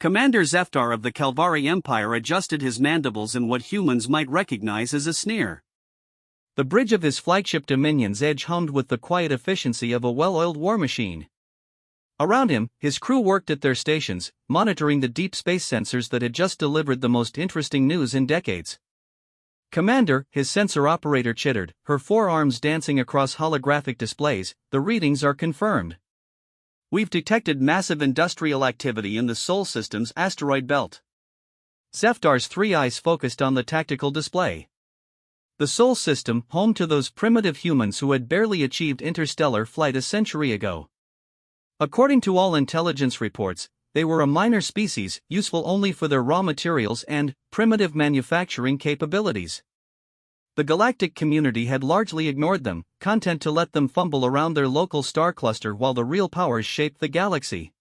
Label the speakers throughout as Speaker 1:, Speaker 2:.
Speaker 1: Commander Zeftar of the Kalvari Empire adjusted his mandibles in what humans might recognize as a sneer. The bridge of his flagship Dominion's edge hummed with the quiet efficiency of a well-oiled war machine. Around him, his crew worked at their stations, monitoring the deep space sensors that had just delivered the most interesting news in decades. "Commander," his sensor operator chittered, her forearms dancing across holographic displays, "the readings are confirmed. We've detected massive industrial activity in the Sol System's asteroid belt." Zeftar's three eyes focused on the tactical display. The Sol System, home to those primitive humans who had barely achieved interstellar flight a century ago. According to all intelligence reports, they were a minor species, useful only for their raw materials and primitive manufacturing capabilities. The galactic community had largely ignored them, content to let them fumble around their local star cluster while the real powers shaped the galaxy.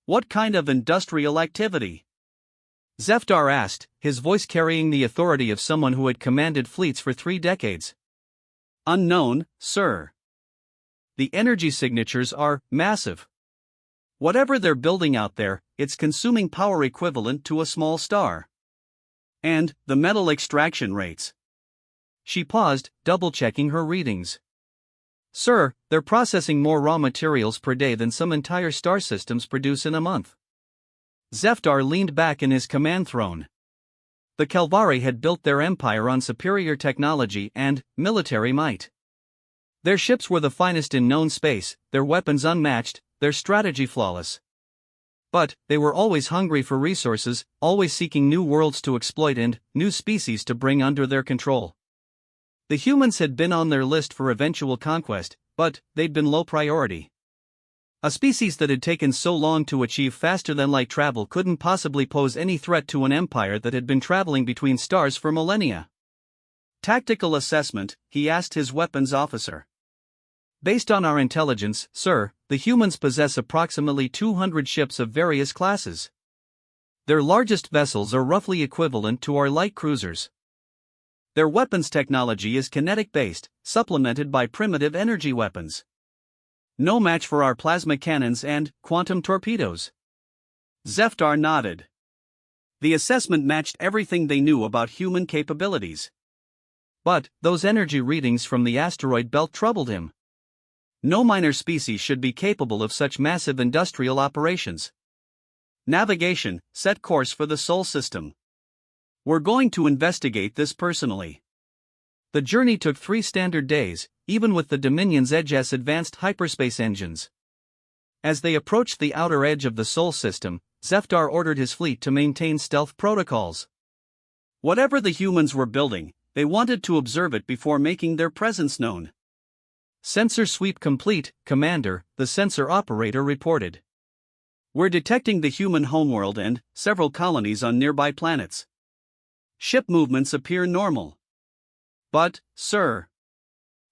Speaker 1: "What kind of industrial activity?" Zeftar asked, his voice carrying the authority of someone who had commanded fleets for 3 decades. "Unknown, sir. The energy signatures are massive. Whatever they're building out there, it's consuming power equivalent to a small star. And the metal extraction rates." She paused, double-checking her readings. "Sir, they're processing more raw materials per day than some entire star systems produce in a month." Zeftar leaned back in his command throne. The Kalvari had built their empire on superior technology and military might. Their ships were the finest in known space, their weapons unmatched, their strategy flawless. But they were always hungry for resources, always seeking new worlds to exploit and new species to bring under their control. The humans had been on their list for eventual conquest, but they'd been low priority. A species that had taken so long to achieve faster-than-light travel couldn't possibly pose any threat to an empire that had been traveling between stars for millennia. "Tactical assessment," he asked his weapons officer. "Based on our intelligence, sir, the humans possess approximately 200 ships of various classes. Their largest vessels are roughly equivalent to our light cruisers. Their weapons technology is kinetic-based, supplemented by primitive energy weapons. No match for our plasma cannons and quantum torpedoes." Zeftar nodded. The assessment matched everything they knew about human capabilities. But those energy readings from the asteroid belt troubled him. No minor species should be capable of such massive industrial operations. "Navigation, set course for the Sol System. We're going to investigate this personally." The journey took 3 standard days, even with the Dominion's Edge's advanced hyperspace engines. As they approached the outer edge of the Sol System, Zeftar ordered his fleet to maintain stealth protocols. Whatever the humans were building, they wanted to observe it before making their presence known. "Sensor sweep complete, Commander," the sensor operator reported. "We're detecting the human homeworld and several colonies on nearby planets. Ship movements appear normal. But, sir..."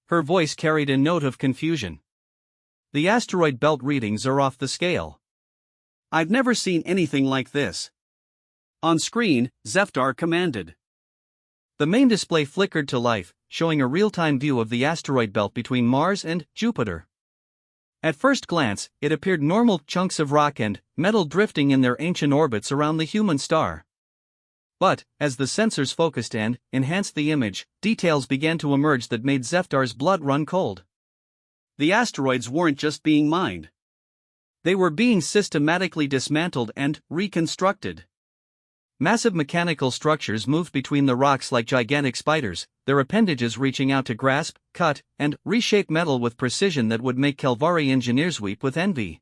Speaker 1: Her voice carried a note of confusion. "The asteroid belt readings are off the scale. I've never seen anything like this." On screen, Zeftar commanded. The main display flickered to life, showing a real-time view of the asteroid belt between Mars and Jupiter. At first glance, it appeared normal chunks of rock and metal drifting in their ancient orbits around the human star. But, as the sensors focused and enhanced the image, details began to emerge that made Zeftar's blood run cold. The asteroids weren't just being mined. They were being systematically dismantled and reconstructed. Massive mechanical structures moved between the rocks like gigantic spiders, their appendages reaching out to grasp, cut, and reshape metal with precision that would make Kalvari engineers weep with envy.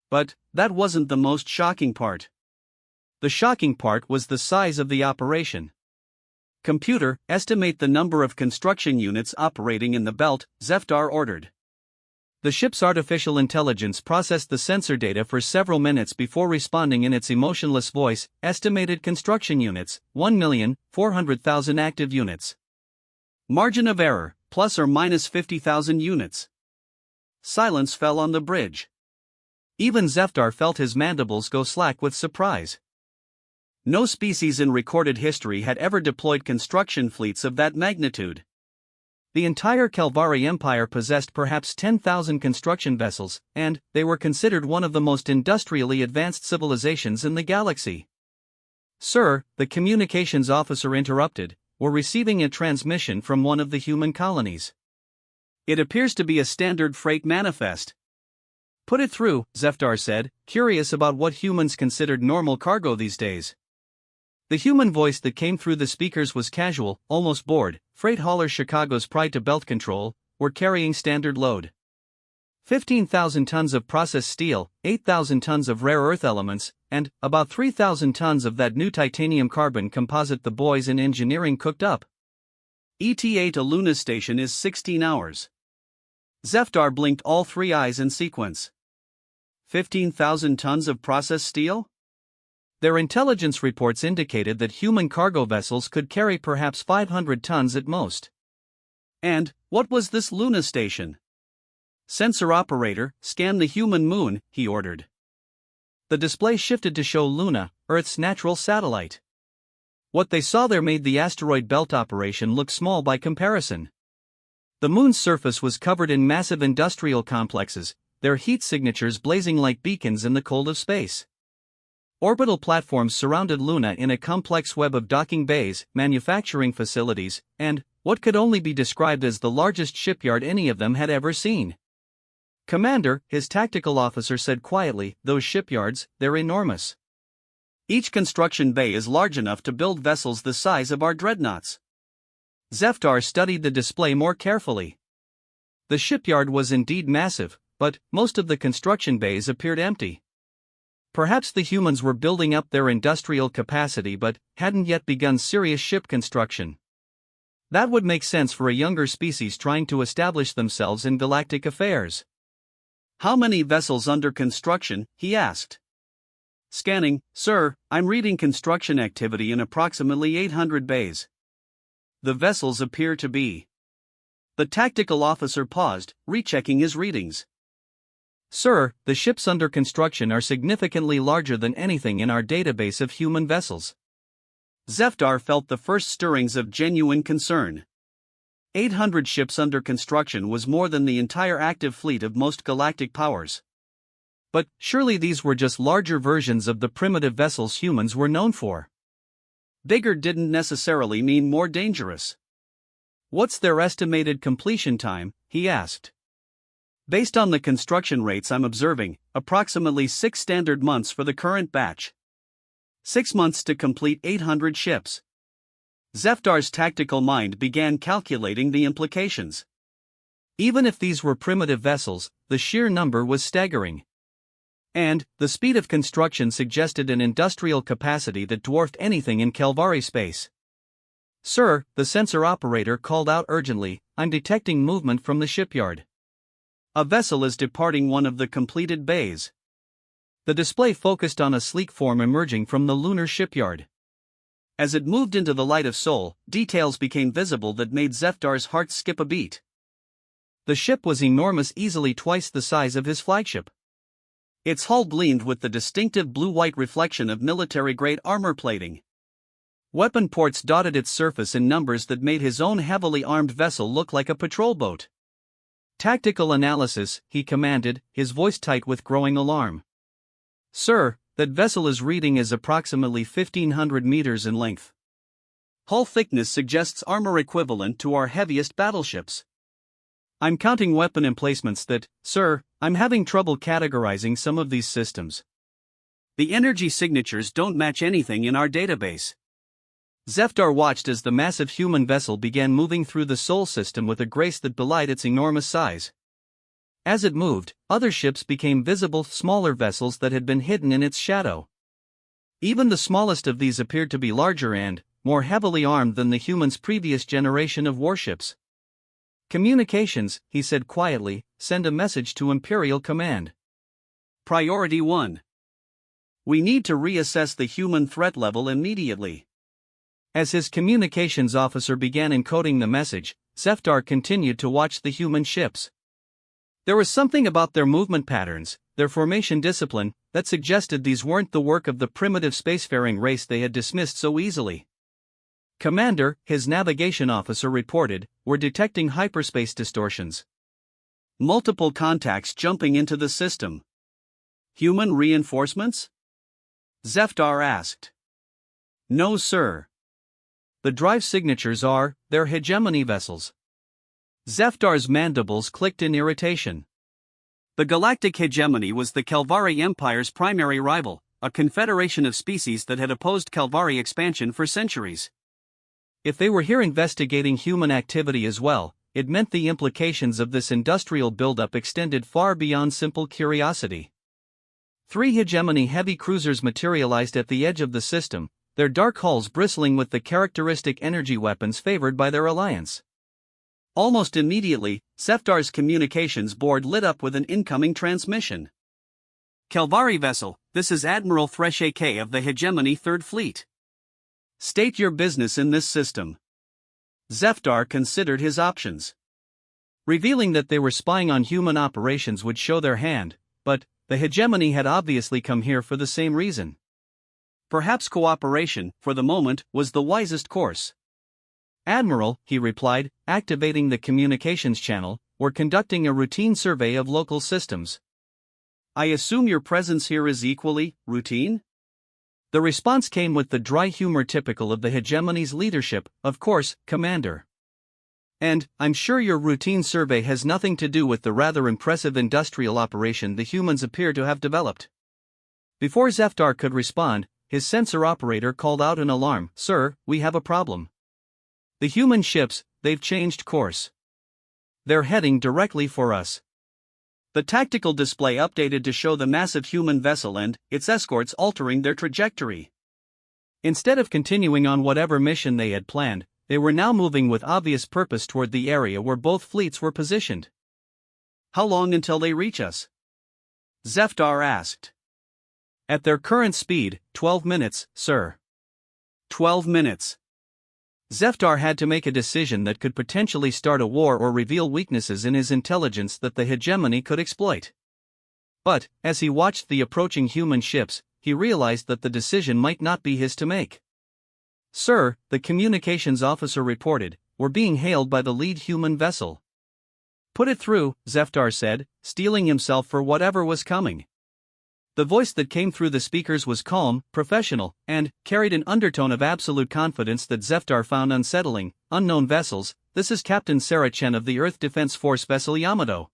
Speaker 1: But that wasn't the most shocking part. The shocking part was the size of the operation. "Computer, estimate the number of construction units operating in the belt," Zeftar ordered. The ship's artificial intelligence processed the sensor data for several minutes before responding in its emotionless voice. "Estimated construction units, 1,400,000 active units. Margin of error, plus or minus 50,000 units." Silence fell on the bridge. Even Zeftar felt his mandibles go slack with surprise. No species in recorded history had ever deployed construction fleets of that magnitude. The entire Calvari Empire possessed perhaps 10,000 construction vessels, and they were considered one of the most industrially advanced civilizations in the galaxy. "Sir," the communications officer interrupted, "we're receiving a transmission from one of the human colonies. It appears to be a standard freight manifest." "Put it through," Zeftar said, curious about what humans considered normal cargo these days. The human voice that came through the speakers was casual, almost bored. "Freight hauler Chicago's Pride to Belt Control, we're carrying standard load. 15,000 tons of processed steel, 8,000 tons of rare earth elements, and about 3,000 tons of that new titanium carbon composite the boys in engineering cooked up. ETA to Luna Station is 16 hours. Zeftar blinked all three eyes in sequence. 15,000 tons of processed steel? Their intelligence reports indicated that human cargo vessels could carry perhaps 500 tons at most. And what was this Luna Station? "Sensor operator, scan the human moon," he ordered. The display shifted to show Luna, Earth's natural satellite. What they saw there made the asteroid belt operation look small by comparison. The moon's surface was covered in massive industrial complexes, their heat signatures blazing like beacons in the cold of space. Orbital platforms surrounded Luna in a complex web of docking bays, manufacturing facilities, and what could only be described as the largest shipyard any of them had ever seen. "Commander," his tactical officer said quietly, "those shipyards, they're enormous. Each construction bay is large enough to build vessels the size of our dreadnoughts." Zeftar studied the display more carefully. The shipyard was indeed massive, but most of the construction bays appeared empty. Perhaps the humans were building up their industrial capacity but hadn't yet begun serious ship construction. That would make sense for a younger species trying to establish themselves in galactic affairs. "How many vessels under construction?" he asked. "Scanning, sir, I'm reading construction activity in approximately 800 bays. The vessels appear to be..." The tactical officer paused, rechecking his readings. "Sir, the ships under construction are significantly larger than anything in our database of human vessels." Zeftar felt the first stirrings of genuine concern. 800 ships under construction was more than the entire active fleet of most galactic powers. But surely these were just larger versions of the primitive vessels humans were known for. Bigger didn't necessarily mean more dangerous. "What's their estimated completion time?" he asked. "Based on the construction rates I'm observing, approximately 6 standard months for the current batch. 6 months to complete 800 ships." Zeftar's tactical mind began calculating the implications. Even if these were primitive vessels, the sheer number was staggering. And the speed of construction suggested an industrial capacity that dwarfed anything in Calvari space. "Sir," the sensor operator called out urgently, "I'm detecting movement from the shipyard. A vessel is departing one of the completed bays." The display focused on a sleek form emerging from the lunar shipyard. As it moved into the light of Sol, details became visible that made Zeftar's heart skip a beat. The ship was enormous, easily twice the size of his flagship. Its hull gleamed with the distinctive blue-white reflection of military-grade armor plating. Weapon ports dotted its surface in numbers that made his own heavily armed vessel look like a patrol boat. "Tactical analysis," he commanded, his voice tight with growing alarm. "Sir, that vessel is reading as approximately 1,500 meters in length. Hull thickness suggests armor equivalent to our heaviest battleships. I'm counting weapon emplacements that, sir, I'm having trouble categorizing some of these systems. The energy signatures don't match anything in our database." Zeftar watched as the massive human vessel began moving through the Sol system with a grace that belied its enormous size. As it moved, other ships became visible, smaller vessels that had been hidden in its shadow. Even the smallest of these appeared to be larger and more heavily armed than the human's previous generation of warships. "Communications," he said quietly, "send a message to Imperial Command. Priority 1. We need to reassess the human threat level immediately." As his communications officer began encoding the message, Zeftar continued to watch the human ships. There was something about their movement patterns, their formation discipline, that suggested these weren't the work of the primitive spacefaring race they had dismissed so easily. Commander, his navigation officer reported, we're detecting hyperspace distortions. Multiple contacts jumping into the system. Human reinforcements? Zeftar asked. No, sir. The drive signatures are, they're hegemony vessels. Zeftar's mandibles clicked in irritation. The galactic hegemony was the Calvari Empire's primary rival, a confederation of species that had opposed Calvari expansion for centuries. If they were here investigating human activity as well, it meant the implications of this industrial buildup extended far beyond simple curiosity. 3 hegemony heavy cruisers materialized at the edge of the system, their dark hulls bristling with the characteristic energy weapons favored by their alliance. Almost immediately, Zeftar's communications board lit up with an incoming transmission. Calvari vessel, this is Admiral Thresh AK of the Hegemony 3rd Fleet. State your business in this system. Zeftar considered his options. Revealing that they were spying on human operations would show their hand, but the Hegemony had obviously come here for the same reason. Perhaps cooperation, for the moment, was the wisest course. Admiral, he replied, activating the communications channel, we're conducting a routine survey of local systems. I assume your presence here is equally routine? The response came with the dry humor typical of the Hegemony's leadership, of course, Commander. And, I'm sure your routine survey has nothing to do with the rather impressive industrial operation the humans appear to have developed. Before Zeftar could respond, his sensor operator called out in alarm, Sir, we have a problem. The human ships, they've changed course. They're heading directly for us. The tactical display updated to show the massive human vessel and its escorts altering their trajectory. Instead of continuing on whatever mission they had planned, they were now moving with obvious purpose toward the area where both fleets were positioned. How long until they reach us? Zeftar asked. At their current speed, 12 minutes, sir. 12 minutes. Zeftar had to make a decision that could potentially start a war or reveal weaknesses in his intelligence that the Hegemony could exploit. But, as he watched the approaching human ships, he realized that the decision might not be his to make. Sir, the communications officer reported, we're being hailed by the lead human vessel. Put it through, Zeftar said, steeling himself for whatever was coming. The voice that came through the speakers was calm, professional, and carried an undertone of absolute confidence that Zeftar found unsettling. Unknown vessels, this is Captain Sarah Chen of the Earth Defense Force vessel Yamato.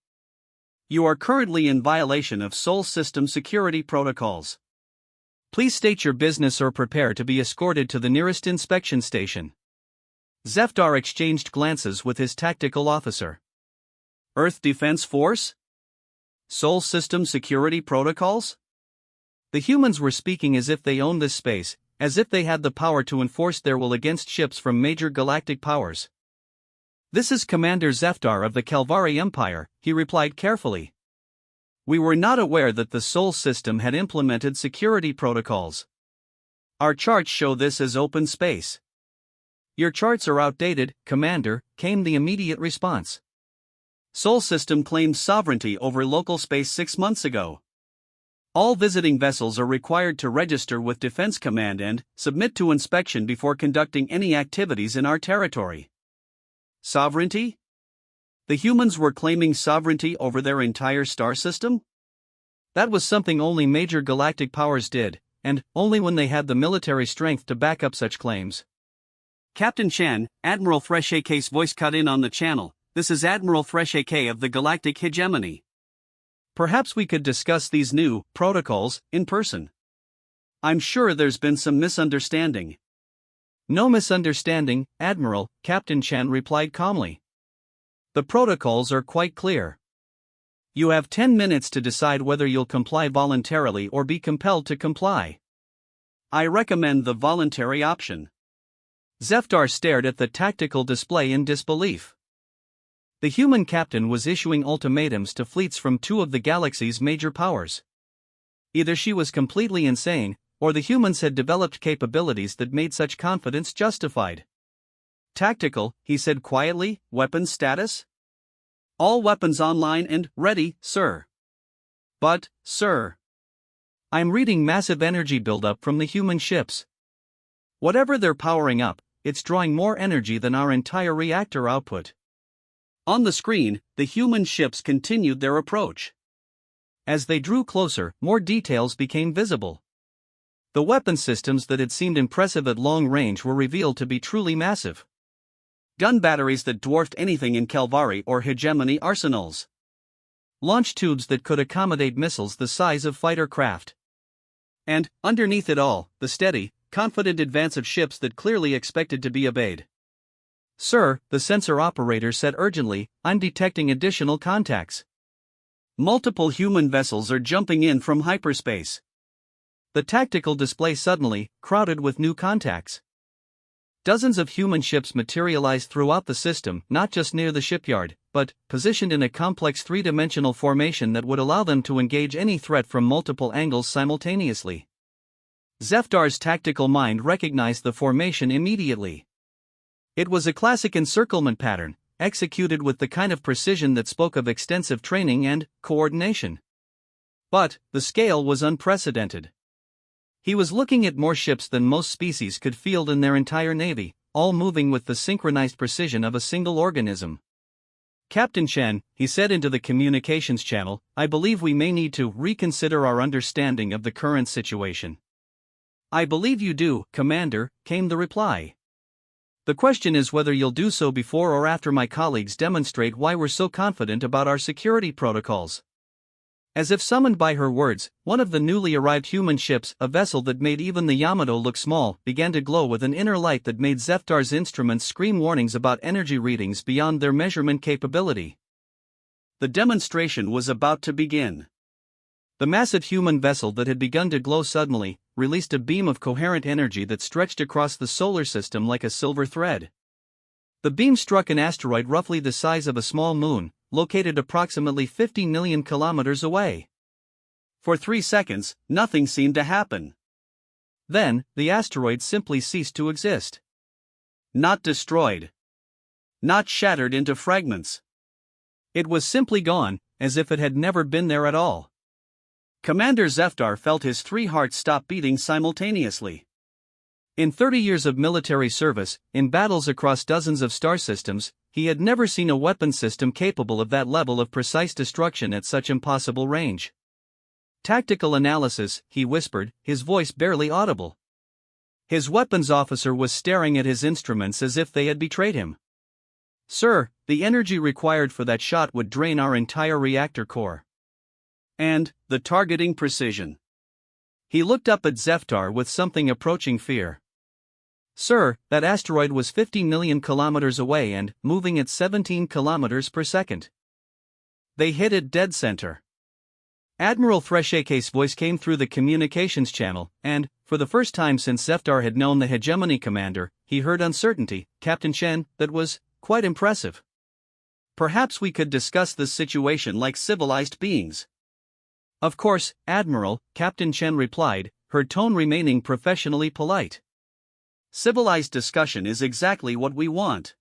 Speaker 1: You are currently in violation of Sol system security protocols. Please state your business or prepare to be escorted to the nearest inspection station. Zeftar exchanged glances with his tactical officer. Earth Defense Force? Sol system security protocols? The humans were speaking as if they owned this space, as if they had the power to enforce their will against ships from major galactic powers. This is Commander Zeftar of the Calvari Empire, he replied carefully. We were not aware that the Sol system had implemented security protocols. Our charts show this as open space. Your charts are outdated, Commander, came the immediate response. Sol system claimed sovereignty over local space 6 months ago. All visiting vessels are required to register with Defense Command and submit to inspection before conducting any activities in our territory. Sovereignty? The humans were claiming sovereignty over their entire star system? That was something only major galactic powers did, and only when they had the military strength to back up such claims. Captain Chen, Admiral Thresh AK's voice cut in on the channel. This is Admiral Thresh AK of the Galactic Hegemony. Perhaps we could discuss these new protocols in person. I'm sure there's been some misunderstanding. No misunderstanding, Admiral, Captain Chen replied calmly. The protocols are quite clear. You have 10 minutes to decide whether you'll comply voluntarily or be compelled to comply. I recommend the voluntary option. Zeftar stared at the tactical display in disbelief. The human captain was issuing ultimatums to fleets from 2 of the galaxy's major powers. Either she was completely insane, or the humans had developed capabilities that made such confidence justified. Tactical, he said quietly, weapons status? All weapons online and ready, sir. But, sir, I'm reading massive energy buildup from the human ships. Whatever they're powering up, it's drawing more energy than our entire reactor output. On the screen, the human ships continued their approach. As they drew closer, more details became visible. The weapon systems that had seemed impressive at long range were revealed to be truly massive. Gun batteries that dwarfed anything in Calvari or hegemony arsenals. Launch tubes that could accommodate missiles the size of fighter craft. And, underneath it all, the steady, confident advance of ships that clearly expected to be obeyed. "Sir," the sensor operator said urgently, "I'm detecting additional contacts. Multiple human vessels are jumping in from hyperspace." The tactical display suddenly crowded with new contacts. Dozens of human ships materialized throughout the system, not just near the shipyard, but positioned in a complex three-dimensional formation that would allow them to engage any threat from multiple angles simultaneously. Zeftar's tactical mind recognized the formation immediately. It was a classic encirclement pattern, executed with the kind of precision that spoke of extensive training and coordination. But the scale was unprecedented. He was looking at more ships than most species could field in their entire navy, all moving with the synchronized precision of a single organism. "Captain Chen," he said into the communications channel, "I believe we may need to reconsider our understanding of the current situation." "I believe you do, Commander," came the reply. "The question is whether you'll do so before or after my colleagues demonstrate why we're so confident about our security protocols." As if summoned by her words, one of the newly arrived human ships, a vessel that made even the Yamato look small, began to glow with an inner light that made Zeftar's instruments scream warnings about energy readings beyond their measurement capability. The demonstration was about to begin. The massive human vessel that had begun to glow suddenly released a beam of coherent energy that stretched across the solar system like a silver thread. The beam struck an asteroid roughly the size of a small moon, located approximately 50 million kilometers away. For 3 seconds, nothing seemed to happen. Then, the asteroid simply ceased to exist. Not destroyed. Not shattered into fragments. It was simply gone, as if it had never been there at all. Commander Zeftar felt his 3 hearts stop beating simultaneously. In 30 years of military service, in battles across dozens of star systems, he had never seen a weapon system capable of that level of precise destruction at such impossible range. "Tactical analysis," he whispered, his voice barely audible. His weapons officer was staring at his instruments as if they had betrayed him. "Sir, the energy required for that shot would drain our entire reactor core. And the targeting precision." He looked up at Zeftar with something approaching fear. "Sir, that asteroid was 50 million kilometers away and moving at 17 kilometers per second. They hit it dead center." Admiral Thresheke's voice came through the communications channel, and, for the first time since Zeftar had known the hegemony commander, he heard uncertainty. "Captain Chen, that was quite impressive. Perhaps we could discuss this situation like civilized beings." "Of course, Admiral," Captain Chen replied, her tone remaining professionally polite. "Civilized discussion is exactly what we want.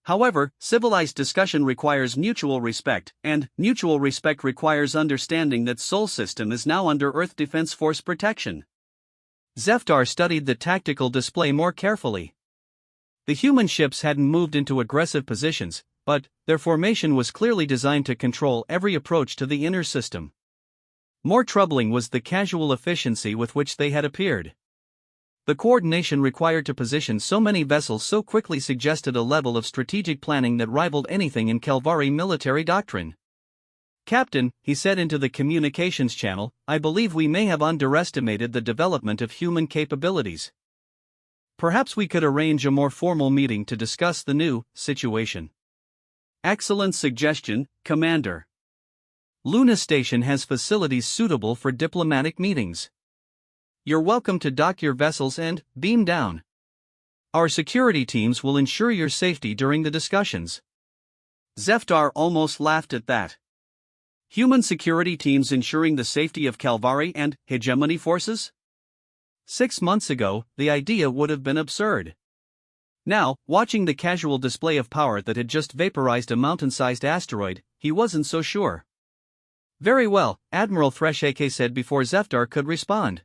Speaker 1: However, civilized discussion requires mutual respect, and mutual respect requires understanding that Sol System is now under Earth Defense Force protection." Zeftar studied the tactical display more carefully. The human ships hadn't moved into aggressive positions, but their formation was clearly designed to control every approach to the inner system. More troubling was the casual efficiency with which they had appeared. The coordination required to position so many vessels so quickly suggested a level of strategic planning that rivaled anything in Calvari military doctrine. "Captain," he said into the communications channel, "I believe we may have underestimated the development of human capabilities. Perhaps we could arrange a more formal meeting to discuss the new situation." "Excellent suggestion, Commander. Luna Station has facilities suitable for diplomatic meetings. You're welcome to dock your vessels and beam down. Our security teams will ensure your safety during the discussions." Zeftar almost laughed at that. Human security teams ensuring the safety of Calvari and hegemony forces? 6 months ago, the idea would have been absurd. Now, watching the casual display of power that had just vaporized a mountain-sized asteroid, he wasn't so sure. "Very well," Admiral Threshake said before Zeftar could respond.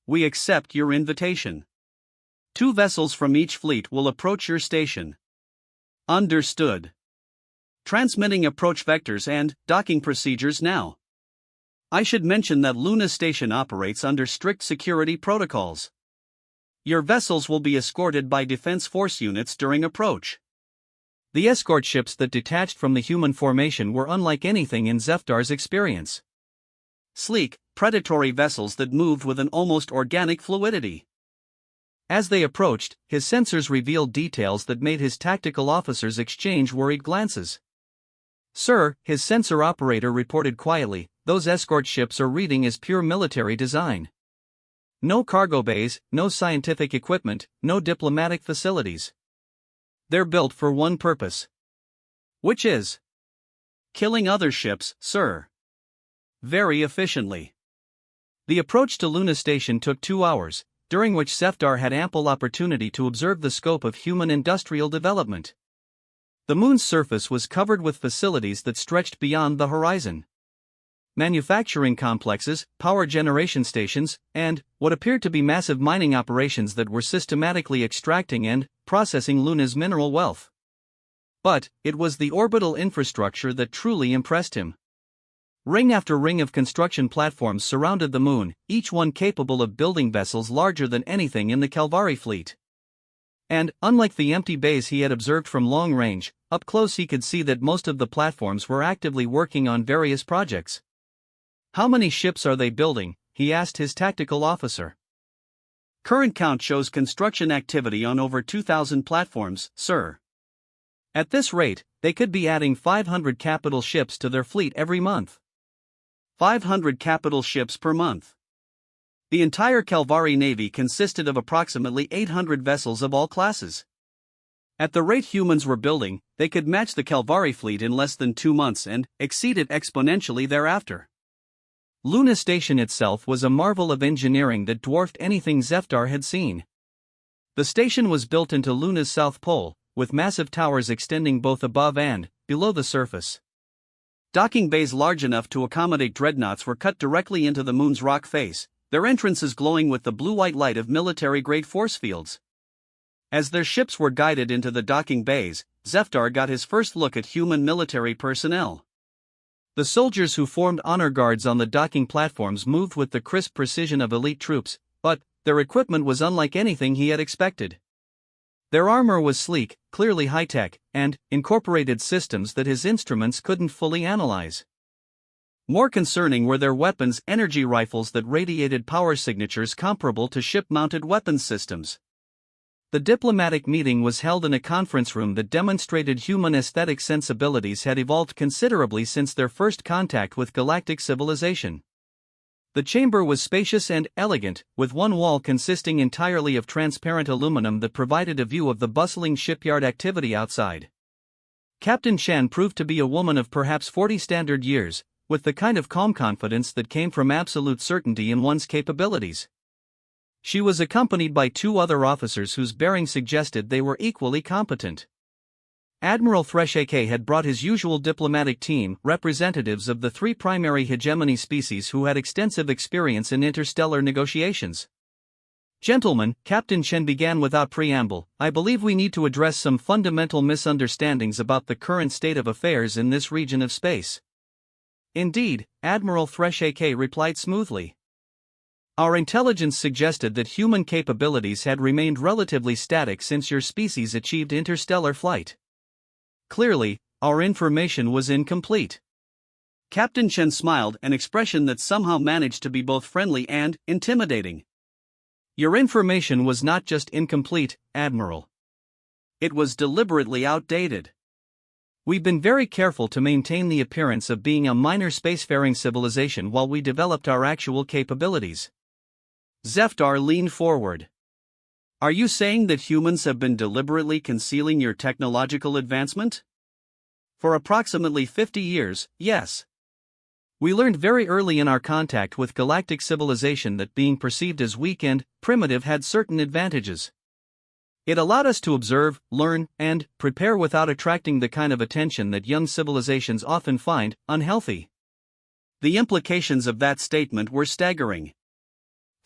Speaker 1: "We accept your invitation. 2 vessels from each fleet will approach your station. Understood. Transmitting approach vectors and docking procedures now. I should mention that Luna Station operates under strict security protocols. Your vessels will be escorted by Defense Force units during approach. The escort ships that detached from the human formation were unlike anything in Zefdar's experience. Sleek, predatory vessels that moved with an almost organic fluidity. As they approached, his sensors revealed details that made his tactical officers exchange worried glances. "Sir," his sensor operator reported quietly, "those escort ships are reading as pure military design. No cargo bays, no scientific equipment, no diplomatic facilities. They're built for one purpose. Which is killing other ships, sir. Very efficiently." The approach to Luna Station took 2 hours, during which Zefdar had ample opportunity to observe the scope of human industrial development. The moon's surface was covered with facilities that stretched beyond the horizon. Manufacturing complexes, power generation stations, and what appeared to be massive mining operations that were systematically extracting and processing Luna's mineral wealth. But it was the orbital infrastructure that truly impressed him. Ring after ring of construction platforms surrounded the moon, each one capable of building vessels larger than anything in the Calvari fleet. And, unlike the empty bays he had observed from long range, up close he could see that most of the platforms were actively working on various projects. "How many ships are they building?" he asked his tactical officer. "Current count shows construction activity on over 2,000 platforms, sir. At this rate, they could be adding 500 capital ships to their fleet every month." 500 capital ships per month. The entire Calvari Navy consisted of approximately 800 vessels of all classes. At the rate humans were building, they could match the Calvari fleet in less than 2 months and exceed it exponentially thereafter. Luna Station itself was a marvel of engineering that dwarfed anything Zefdar had seen. The station was built into Luna's south pole, with massive towers extending both above and below the surface. Docking bays large enough to accommodate dreadnoughts were cut directly into the moon's rock face, their entrances glowing with the blue-white light of military-grade force fields. As their ships were guided into the docking bays, Zefdar got his first look at human military personnel. The soldiers who formed honor guards on the docking platforms moved with the crisp precision of elite troops, but their equipment was unlike anything he had expected. Their armor was sleek, clearly high-tech, and incorporated systems that his instruments couldn't fully analyze. More concerning were their weapons, energy rifles that radiated power signatures comparable to ship-mounted weapons systems. The diplomatic meeting was held in a conference room that demonstrated human aesthetic sensibilities had evolved considerably since their first contact with galactic civilization. The chamber was spacious and elegant, with one wall consisting entirely of transparent aluminum that provided a view of the bustling shipyard activity outside. Captain Chen proved to be a woman of perhaps 40 standard years, with the kind of calm confidence that came from absolute certainty in one's capabilities. She was accompanied by 2 other officers whose bearing suggested they were equally competent. Admiral Thresh-AK had brought his usual diplomatic team, representatives of the 3 primary hegemony species who had extensive experience in interstellar negotiations. "Gentlemen," Captain Chen began without preamble, "I believe we need to address some fundamental misunderstandings about the current state of affairs in this region of space." "Indeed," Admiral Thresh-AK replied smoothly. "Our intelligence suggested that human capabilities had remained relatively static since your species achieved interstellar flight. Clearly, our information was incomplete." Captain Chen smiled, an expression that somehow managed to be both friendly and intimidating. "Your information was not just incomplete, Admiral. It was deliberately outdated. We've been very careful to maintain the appearance of being a minor spacefaring civilization while we developed our actual capabilities." Zefdar leaned forward. "Are you saying that humans have been deliberately concealing your technological advancement?" "For approximately 50 years, yes. We learned very early in our contact with galactic civilization that being perceived as weak and primitive had certain advantages. It allowed us to observe, learn, and prepare without attracting the kind of attention that young civilizations often find unhealthy." The implications of that statement were staggering.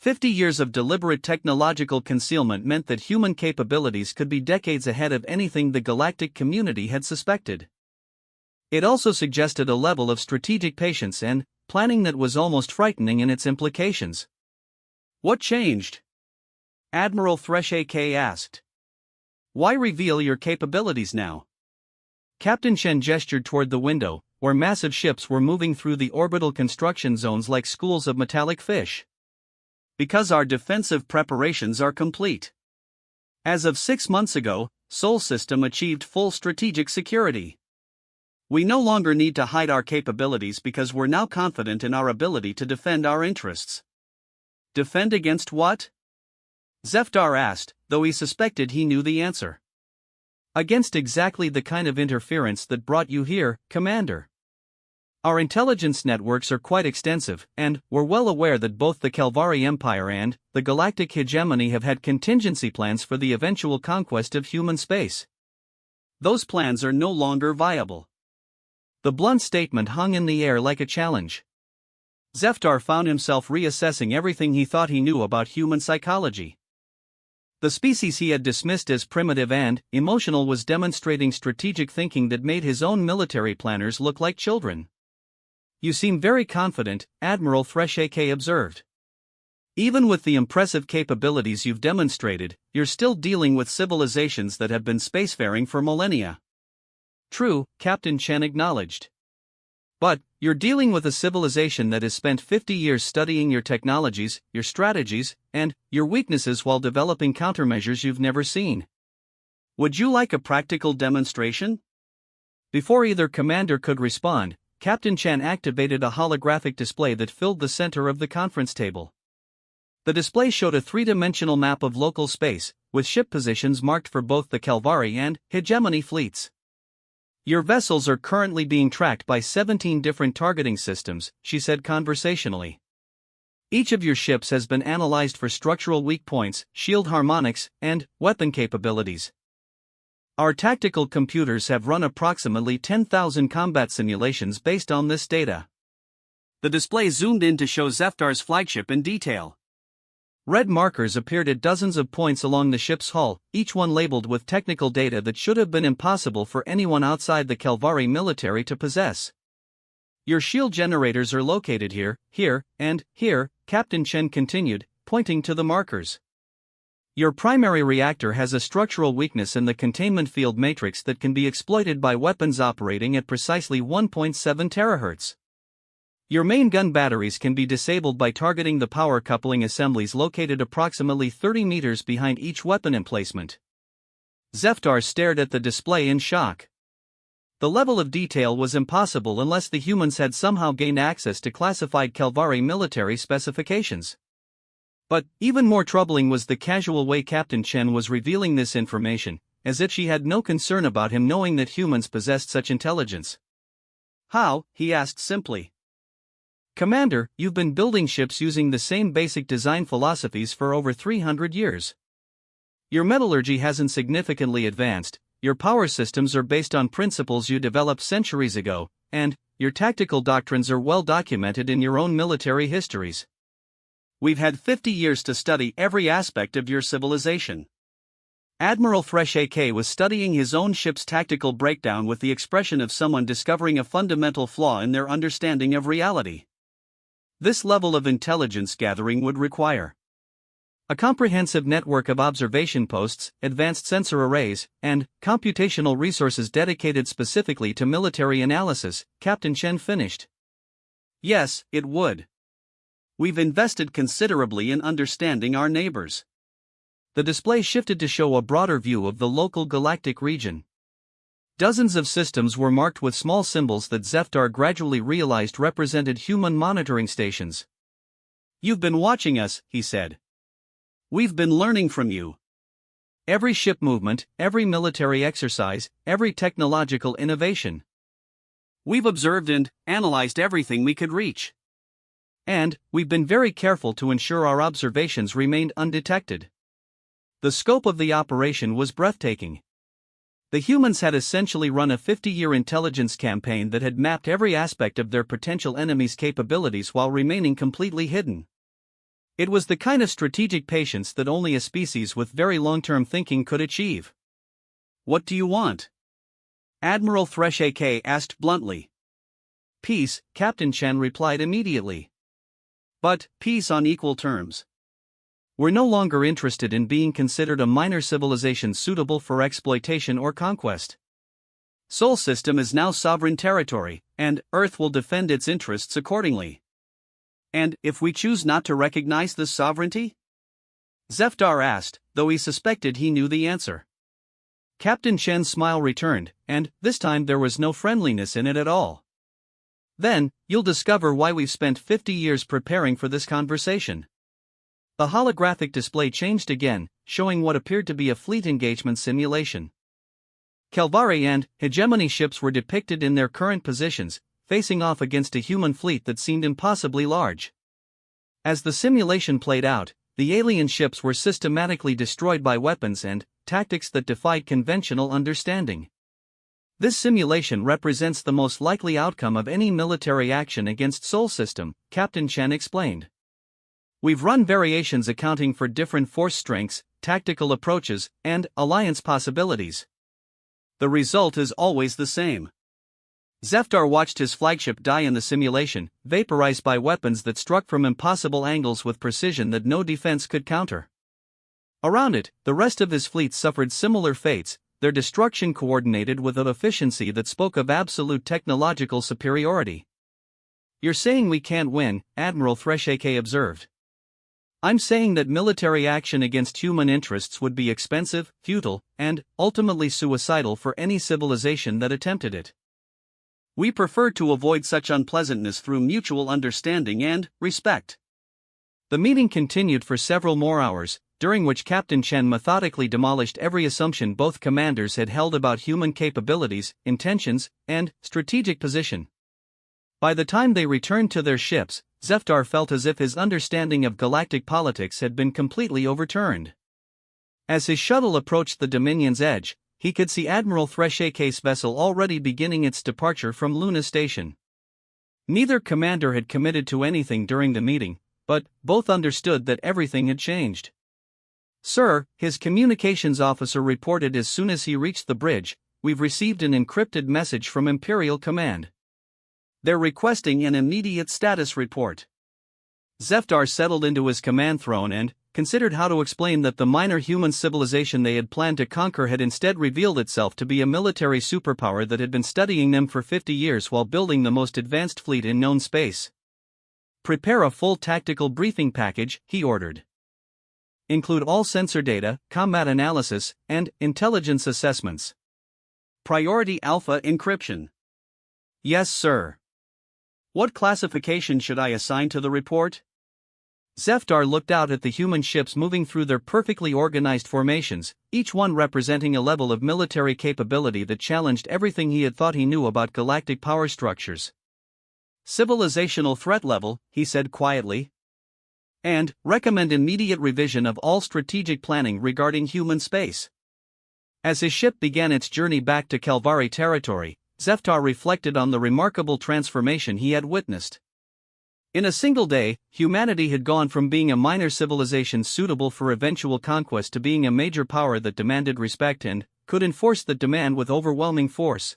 Speaker 1: 50 years of deliberate technological concealment meant that human capabilities could be decades ahead of anything the galactic community had suspected. It also suggested a level of strategic patience and planning that was almost frightening in its implications. What changed? Admiral Thresh AK asked. Why reveal your capabilities now? Captain Chen gestured toward the window, where massive ships were moving through the orbital construction zones like schools of metallic fish. Because our defensive preparations are complete. As of 6 months ago, Sol System achieved full strategic security. We no longer need to hide our capabilities because we're now confident in our ability to defend our interests. Defend against what? Zefdar asked, though he suspected he knew the answer. Against exactly the kind of interference that brought you here, Commander. Our intelligence networks are quite extensive, and we're well aware that both the Calvari Empire and the galactic hegemony have had contingency plans for the eventual conquest of human space. Those plans are no longer viable. The blunt statement hung in the air like a challenge. Zefdar found himself reassessing everything he thought he knew about human psychology. The species he had dismissed as primitive and emotional was demonstrating strategic thinking that made his own military planners look like children. You seem very confident, Admiral Thresh AK observed. Even with the impressive capabilities you've demonstrated, you're still dealing with civilizations that have been spacefaring for millennia. True, Captain Chen acknowledged. But, you're dealing with a civilization that has spent 50 years studying your technologies, your strategies, and your weaknesses while developing countermeasures you've never seen. Would you like a practical demonstration? Before either commander could respond, Captain Chen activated a holographic display that filled the center of the conference table. The display showed a three-dimensional map of local space, with ship positions marked for both the Calvari and Hegemony fleets. Your vessels are currently being tracked by 17 different targeting systems, she said conversationally. Each of your ships has been analyzed for structural weak points, shield harmonics, and weapon capabilities. Our tactical computers have run approximately 10,000 combat simulations based on this data. The display zoomed in to show Zefdar's flagship in detail. Red markers appeared at dozens of points along the ship's hull, each one labeled with technical data that should have been impossible for anyone outside the Calvari military to possess. Your shield generators are located here, here, and here, Captain Chen continued, pointing to the markers. Your primary reactor has a structural weakness in the containment field matrix that can be exploited by weapons operating at precisely 1.7 terahertz. Your main gun batteries can be disabled by targeting the power coupling assemblies located approximately 30 meters behind each weapon emplacement. Zefdar stared at the display in shock. The level of detail was impossible unless the humans had somehow gained access to classified Calvari military specifications. But, even more troubling was the casual way Captain Chen was revealing this information, as if she had no concern about him knowing that humans possessed such intelligence. How? He asked simply. Commander, you've been building ships using the same basic design philosophies for over 300 years. Your metallurgy hasn't significantly advanced, your power systems are based on principles you developed centuries ago, and your tactical doctrines are well documented in your own military histories. We've had 50 years to study every aspect of your civilization. Admiral Thresh AK was studying his own ship's tactical breakdown with the expression of someone discovering a fundamental flaw in their understanding of reality. This level of intelligence gathering would require a comprehensive network of observation posts, advanced sensor arrays, and computational resources dedicated specifically to military analysis, Captain Chen finished. Yes, it would. We've invested considerably in understanding our neighbors. The display shifted to show a broader view of the local galactic region. Dozens of systems were marked with small symbols that Zefdar gradually realized represented human monitoring stations. You've been watching us, he said. We've been learning from you. Every ship movement, every military exercise, every technological innovation. We've observed and analyzed everything we could reach. And we've been very careful to ensure our observations remained undetected. The scope of the operation was breathtaking. The humans had essentially run a 50-year intelligence campaign that had mapped every aspect of their potential enemy's capabilities while remaining completely hidden. It was the kind of strategic patience that only a species with very long-term thinking could achieve. "What do you want?" Admiral Thresh AK asked bluntly. "Peace," Captain Chen replied immediately. "But, peace on equal terms. We're no longer interested in being considered a minor civilization suitable for exploitation or conquest. Sol System is now sovereign territory, and Earth will defend its interests accordingly." "And if we choose not to recognize this sovereignty?" Zefdar asked, though he suspected he knew the answer. Captain Chen's smile returned, and this time there was no friendliness in it at all. "Then, you'll discover why we've spent 50 years preparing for this conversation." The holographic display changed again, showing what appeared to be a fleet engagement simulation. Calvari and Hegemony ships were depicted in their current positions, facing off against a human fleet that seemed impossibly large. As the simulation played out, the alien ships were systematically destroyed by weapons and tactics that defied conventional understanding. This simulation represents the most likely outcome of any military action against Sol System, Captain Chen explained. "We've run variations accounting for different force strengths, tactical approaches, and alliance possibilities. The result is always the same." Zefdar watched his flagship die in the simulation, vaporized by weapons that struck from impossible angles with precision that no defense could counter. Around it, the rest of his fleet suffered similar fates, their destruction coordinated with an efficiency that spoke of absolute technological superiority. "You're saying we can't win," Admiral Thresh AK observed. "I'm saying that military action against human interests would be expensive, futile, and, ultimately suicidal for any civilization that attempted it. We prefer to avoid such unpleasantness through mutual understanding and respect." The meeting continued for several more hours, during which Captain Chen methodically demolished every assumption both commanders had held about human capabilities, intentions, and strategic position. By the time they returned to their ships, Zefdar felt as if his understanding of galactic politics had been completely overturned. As his shuttle approached the Dominion's edge, he could see Admiral Thresh AK's vessel already beginning its departure from Luna Station. Neither commander had committed to anything during the meeting, but both understood that everything had changed. "Sir," his communications officer reported as soon as he reached the bridge, "we've received an encrypted message from Imperial Command. They're requesting an immediate status report." Zefdar settled into his command throne and considered how to explain that the minor human civilization they had planned to conquer had instead revealed itself to be a military superpower that had been studying them for 50 years while building the most advanced fleet in known space. "Prepare a full tactical briefing package," he ordered. "Include all sensor data, combat analysis, and intelligence assessments. Priority alpha encryption." "Yes, sir." "What classification should I assign to the report?" Zefdar looked out at the human ships moving through their perfectly organized formations, each one representing a level of military capability that challenged everything he had thought he knew about galactic power structures. "Civilizational threat level," he said quietly. "And recommend immediate revision of all strategic planning regarding human space." As his ship began its journey back to Calvari territory, Zefdar reflected on the remarkable transformation he had witnessed. In a single day, humanity had gone from being a minor civilization suitable for eventual conquest to being a major power that demanded respect and could enforce that demand with overwhelming force.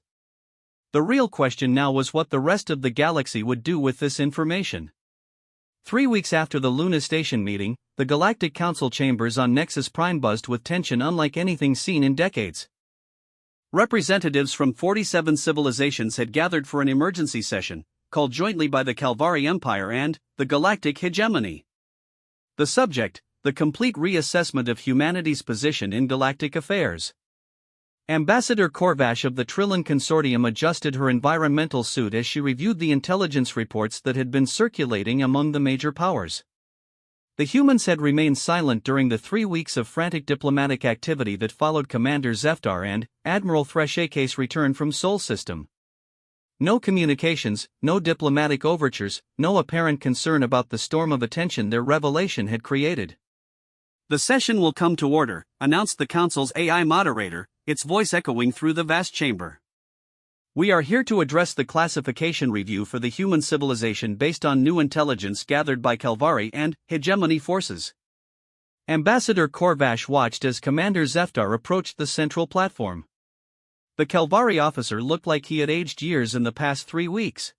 Speaker 1: The real question now was what the rest of the galaxy would do with this information. 3 weeks after the Luna Station meeting, the Galactic Council chambers on Nexus Prime buzzed with tension unlike anything seen in decades. Representatives from 47 civilizations had gathered for an emergency session, called jointly by the Calvari Empire and the Galactic Hegemony. The subject, the complete reassessment of humanity's position in galactic affairs. Ambassador Korvash of the Trillion Consortium adjusted her environmental suit as she reviewed the intelligence reports that had been circulating among the major powers. The humans had remained silent during the 3 weeks of frantic diplomatic activity that followed Commander Zefdar and Admiral Thresh AK's return from Sol System. No communications, no diplomatic overtures, no apparent concern about the storm of attention their revelation had created. "The session will come to order," announced the Council's AI moderator, its voice echoing through the vast chamber. We are here to address the classification review for the human civilization based on new intelligence gathered by Calvari and hegemony forces. Ambassador Corvash watched as Commander Zeftar approached the central platform. The Calvari officer looked like he had aged years in the past 3 weeks.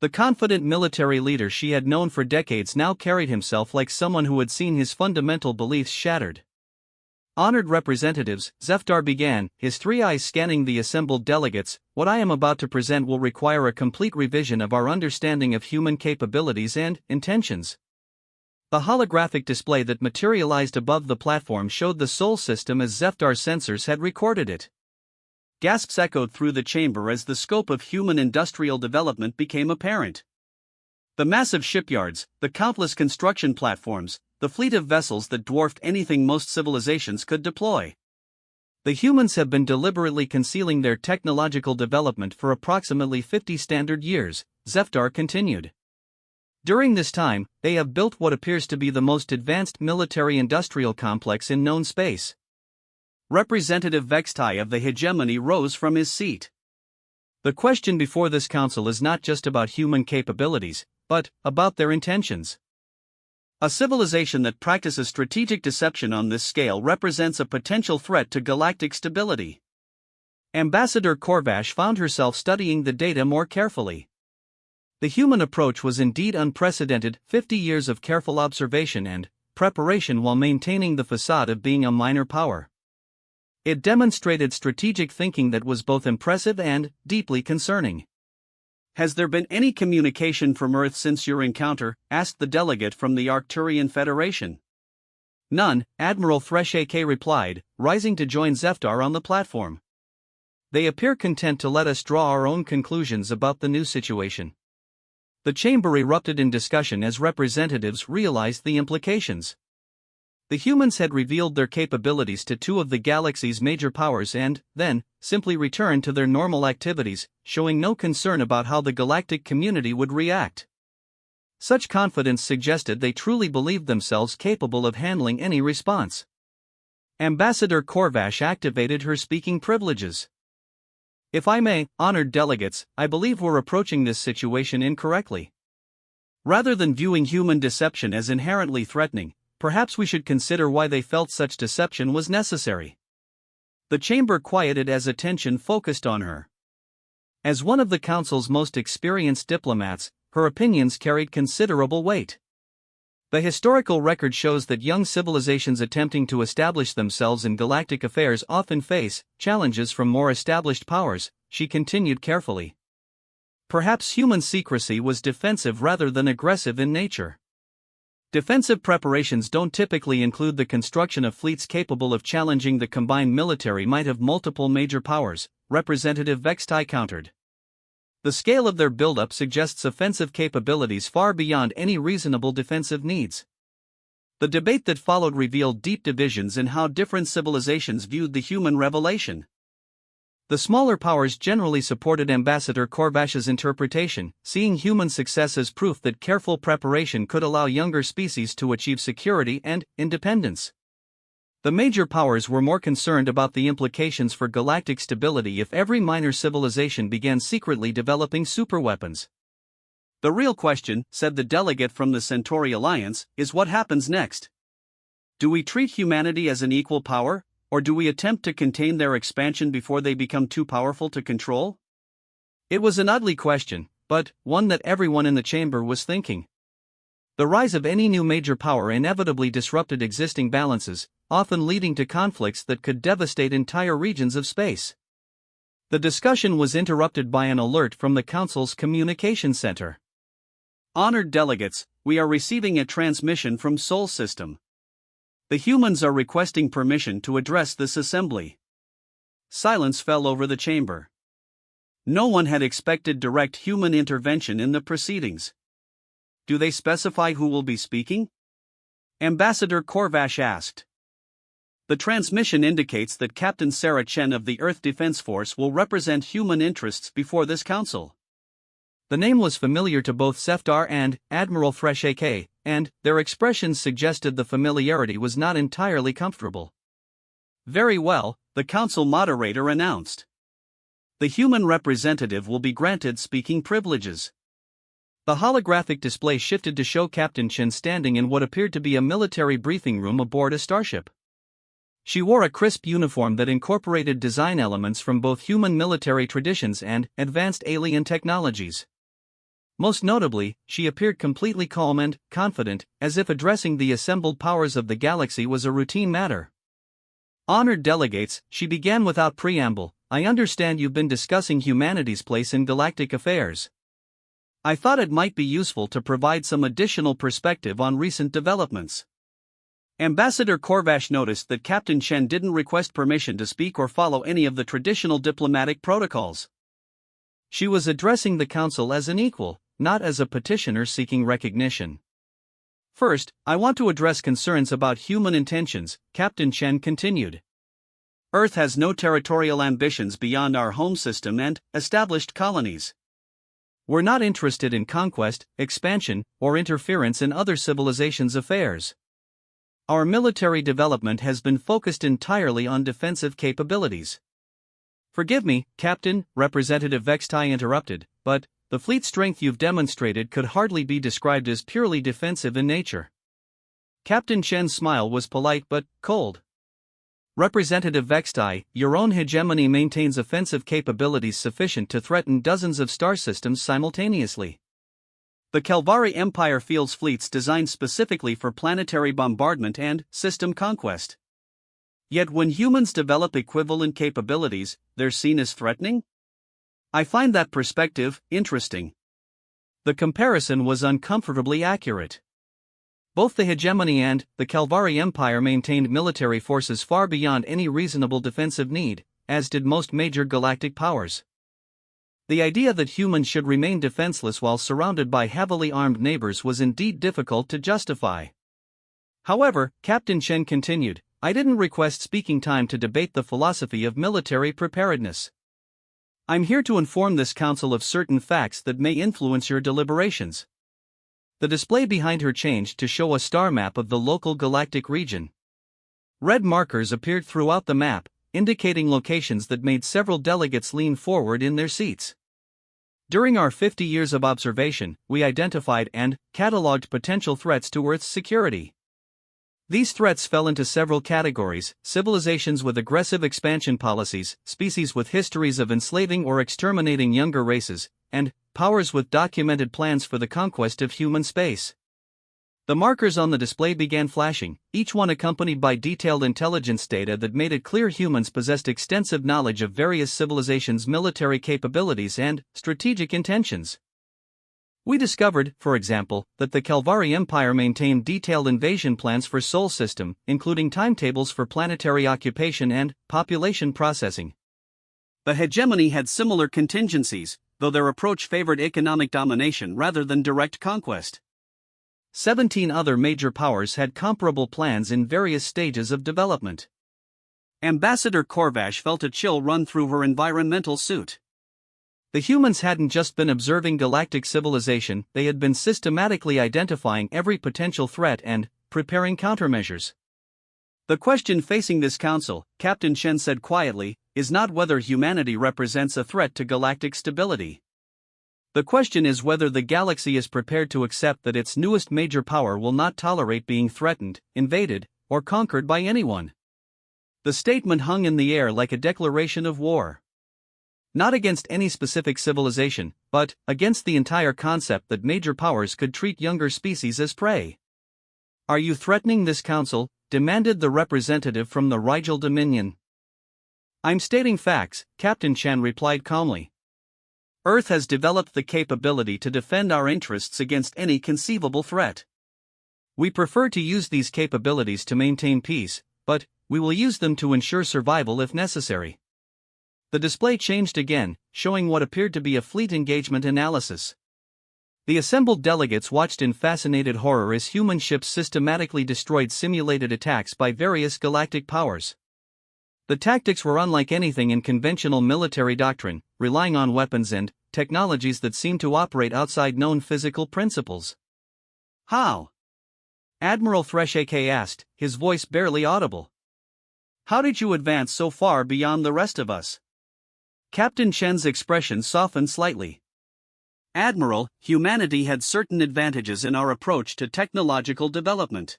Speaker 1: The confident military leader she had known for decades now carried himself like someone who had seen his fundamental beliefs shattered. Honored representatives, Zeftar began, his 3 eyes scanning the assembled delegates. What I am about to present will require a complete revision of our understanding of human capabilities and intentions. The holographic display that materialized above the platform showed the Sol system as Zeftar's sensors had recorded it. Gasps echoed through the chamber as the scope of human industrial development became apparent. The massive shipyards, the countless construction platforms, the fleet of vessels that dwarfed anything most civilizations could deploy. The humans have been deliberately concealing their technological development for approximately 50 standard years, Zeftar continued. During this time, they have built what appears to be the most advanced military-industrial complex in known space. Representative Vextai of the hegemony rose from his seat. The question before this council is not just about human capabilities, but about their intentions. A civilization that practices strategic deception on this scale represents a potential threat to galactic stability. Ambassador Corvash found herself studying the data more carefully. The human approach was indeed unprecedented, 50 years of careful observation and preparation while maintaining the facade of being a minor power. It demonstrated strategic thinking that was both impressive and deeply concerning. Has there been any communication from Earth since your encounter? Asked the delegate from the Arcturian Federation. None, Admiral Thresh-AK replied, rising to join Zeftar on the platform. They appear content to let us draw our own conclusions about the new situation. The chamber erupted in discussion as representatives realized the implications. The humans had revealed their capabilities to 2 of the galaxy's major powers and, then, simply returned to their normal activities, showing no concern about how the galactic community would react. Such confidence suggested they truly believed themselves capable of handling any response. Ambassador Corvash activated her speaking privileges. If I may, honored delegates, I believe we're approaching this situation incorrectly. Rather than viewing human deception as inherently threatening, perhaps we should consider why they felt such deception was necessary. The chamber quieted as attention focused on her. As one of the council's most experienced diplomats, her opinions carried considerable weight. The historical record shows that young civilizations attempting to establish themselves in galactic affairs often face challenges from more established powers, she continued carefully. Perhaps human secrecy was defensive rather than aggressive in nature. Defensive preparations don't typically include the construction of fleets capable of challenging the combined military might of multiple major powers, Representative Vextai countered. The scale of their buildup suggests offensive capabilities far beyond any reasonable defensive needs. The debate that followed revealed deep divisions in how different civilizations viewed the human revelation. The smaller powers generally supported Ambassador Corvash's interpretation, seeing human success as proof that careful preparation could allow younger species to achieve security and independence. The major powers were more concerned about the implications for galactic stability if every minor civilization began secretly developing superweapons. The real question, said the delegate from the Centauri Alliance, is what happens next. Do we treat humanity as an equal power? Or do we attempt to contain their expansion before they become too powerful to control? It was an ugly question, but one that everyone in the chamber was thinking. The rise of any new major power inevitably disrupted existing balances, often leading to conflicts that could devastate entire regions of space. The discussion was interrupted by an alert from the Council's communication center. Honored delegates, we are receiving a transmission from Sol System. The humans are requesting permission to address this assembly. Silence fell over the chamber. No one had expected direct human intervention in the proceedings. Do they specify who will be speaking? Ambassador Corvash asked. The transmission indicates that Captain Sarah Chen of the Earth Defense Force will represent human interests before this council. The name was familiar to both Zeftar and Admiral Thresh-AK, and their expressions suggested the familiarity was not entirely comfortable. Very well, the council moderator announced. The human representative will be granted speaking privileges. The holographic display shifted to show Captain Chen standing in what appeared to be a military briefing room aboard a starship. She wore a crisp uniform that incorporated design elements from both human military traditions and advanced alien technologies. Most notably, she appeared completely calm and confident, as if addressing the assembled powers of the galaxy was a routine matter. Honored delegates, she began without preamble. I understand you've been discussing humanity's place in galactic affairs. I thought it might be useful to provide some additional perspective on recent developments. Ambassador Korvash noticed that Captain Chen didn't request permission to speak or follow any of the traditional diplomatic protocols. She was addressing the council as an equal, not as a petitioner seeking recognition. First, I want to address concerns about human intentions, Captain Chen continued. Earth has no territorial ambitions beyond our home system and established colonies. We're not interested in conquest, expansion, or interference in other civilizations' affairs. Our military development has been focused entirely on defensive capabilities. Forgive me, Captain, Representative Vextai interrupted, but the fleet strength you've demonstrated could hardly be described as purely defensive in nature. Captain Chen's smile was polite but cold. Representative Vextai, your own hegemony maintains offensive capabilities sufficient to threaten dozens of star systems simultaneously. The Calvari Empire fields fleets designed specifically for planetary bombardment and system conquest. Yet when humans develop equivalent capabilities, they're seen as threatening? I find that perspective interesting. The comparison was uncomfortably accurate. Both the hegemony and the Calvari Empire maintained military forces far beyond any reasonable defensive need, as did most major galactic powers. The idea that humans should remain defenseless while surrounded by heavily armed neighbors was indeed difficult to justify. However, Captain Chen continued, I didn't request speaking time to debate the philosophy of military preparedness. I'm here to inform this council of certain facts that may influence your deliberations. The display behind her changed to show a star map of the local galactic region. Red markers appeared throughout the map, indicating locations that made several delegates lean forward in their seats. During our 50 years of observation, we identified and cataloged potential threats to Earth's security. These threats fell into several categories: civilizations with aggressive expansion policies, species with histories of enslaving or exterminating younger races, and powers with documented plans for the conquest of human space. The markers on the display began flashing, each one accompanied by detailed intelligence data that made it clear humans possessed extensive knowledge of various civilizations' military capabilities and strategic intentions. We discovered, for example, that the Calvari Empire maintained detailed invasion plans for Sol System, including timetables for planetary occupation and population processing. The hegemony had similar contingencies, though their approach favored economic domination rather than direct conquest. 17 other major powers had comparable plans in various stages of development. Ambassador Korvash felt a chill run through her environmental suit. The humans hadn't just been observing galactic civilization, they had been systematically identifying every potential threat and preparing countermeasures. The question facing this council, Captain Chen said quietly, is not whether humanity represents a threat to galactic stability. The question is whether the galaxy is prepared to accept that its newest major power will not tolerate being threatened, invaded, or conquered by anyone. The statement hung in the air like a declaration of war. Not against any specific civilization, but against the entire concept that major powers could treat younger species as prey. Are you threatening this council? Demanded the representative from the Rigel Dominion. I'm stating facts, Captain Chen replied calmly. Earth has developed the capability to defend our interests against any conceivable threat. We prefer to use these capabilities to maintain peace, but we will use them to ensure survival if necessary. The display changed again, showing what appeared to be a fleet engagement analysis. The assembled delegates watched in fascinated horror as human ships systematically destroyed simulated attacks by various galactic powers. The tactics were unlike anything in conventional military doctrine, relying on weapons and technologies that seemed to operate outside known physical principles. How? Admiral Threshake asked, his voice barely audible. How did you advance so far beyond the rest of us? Captain Chen's expression softened slightly. Admiral, humanity had certain advantages in our approach to technological development.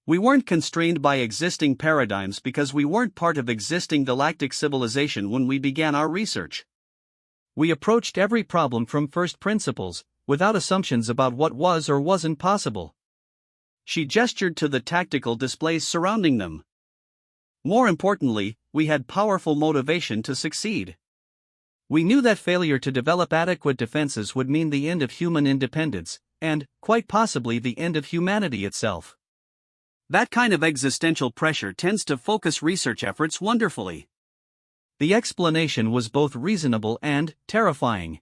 Speaker 1: We weren't constrained by existing paradigms because we weren't part of existing galactic civilization when we began our research. We approached every problem from first principles, without assumptions about what was or wasn't possible. She gestured to the tactical displays surrounding them. More importantly, we had powerful motivation to succeed. We knew that failure to develop adequate defenses would mean the end of human independence, and, quite possibly, the end of humanity itself. That kind of existential pressure tends to focus research efforts wonderfully. The explanation was both reasonable and terrifying.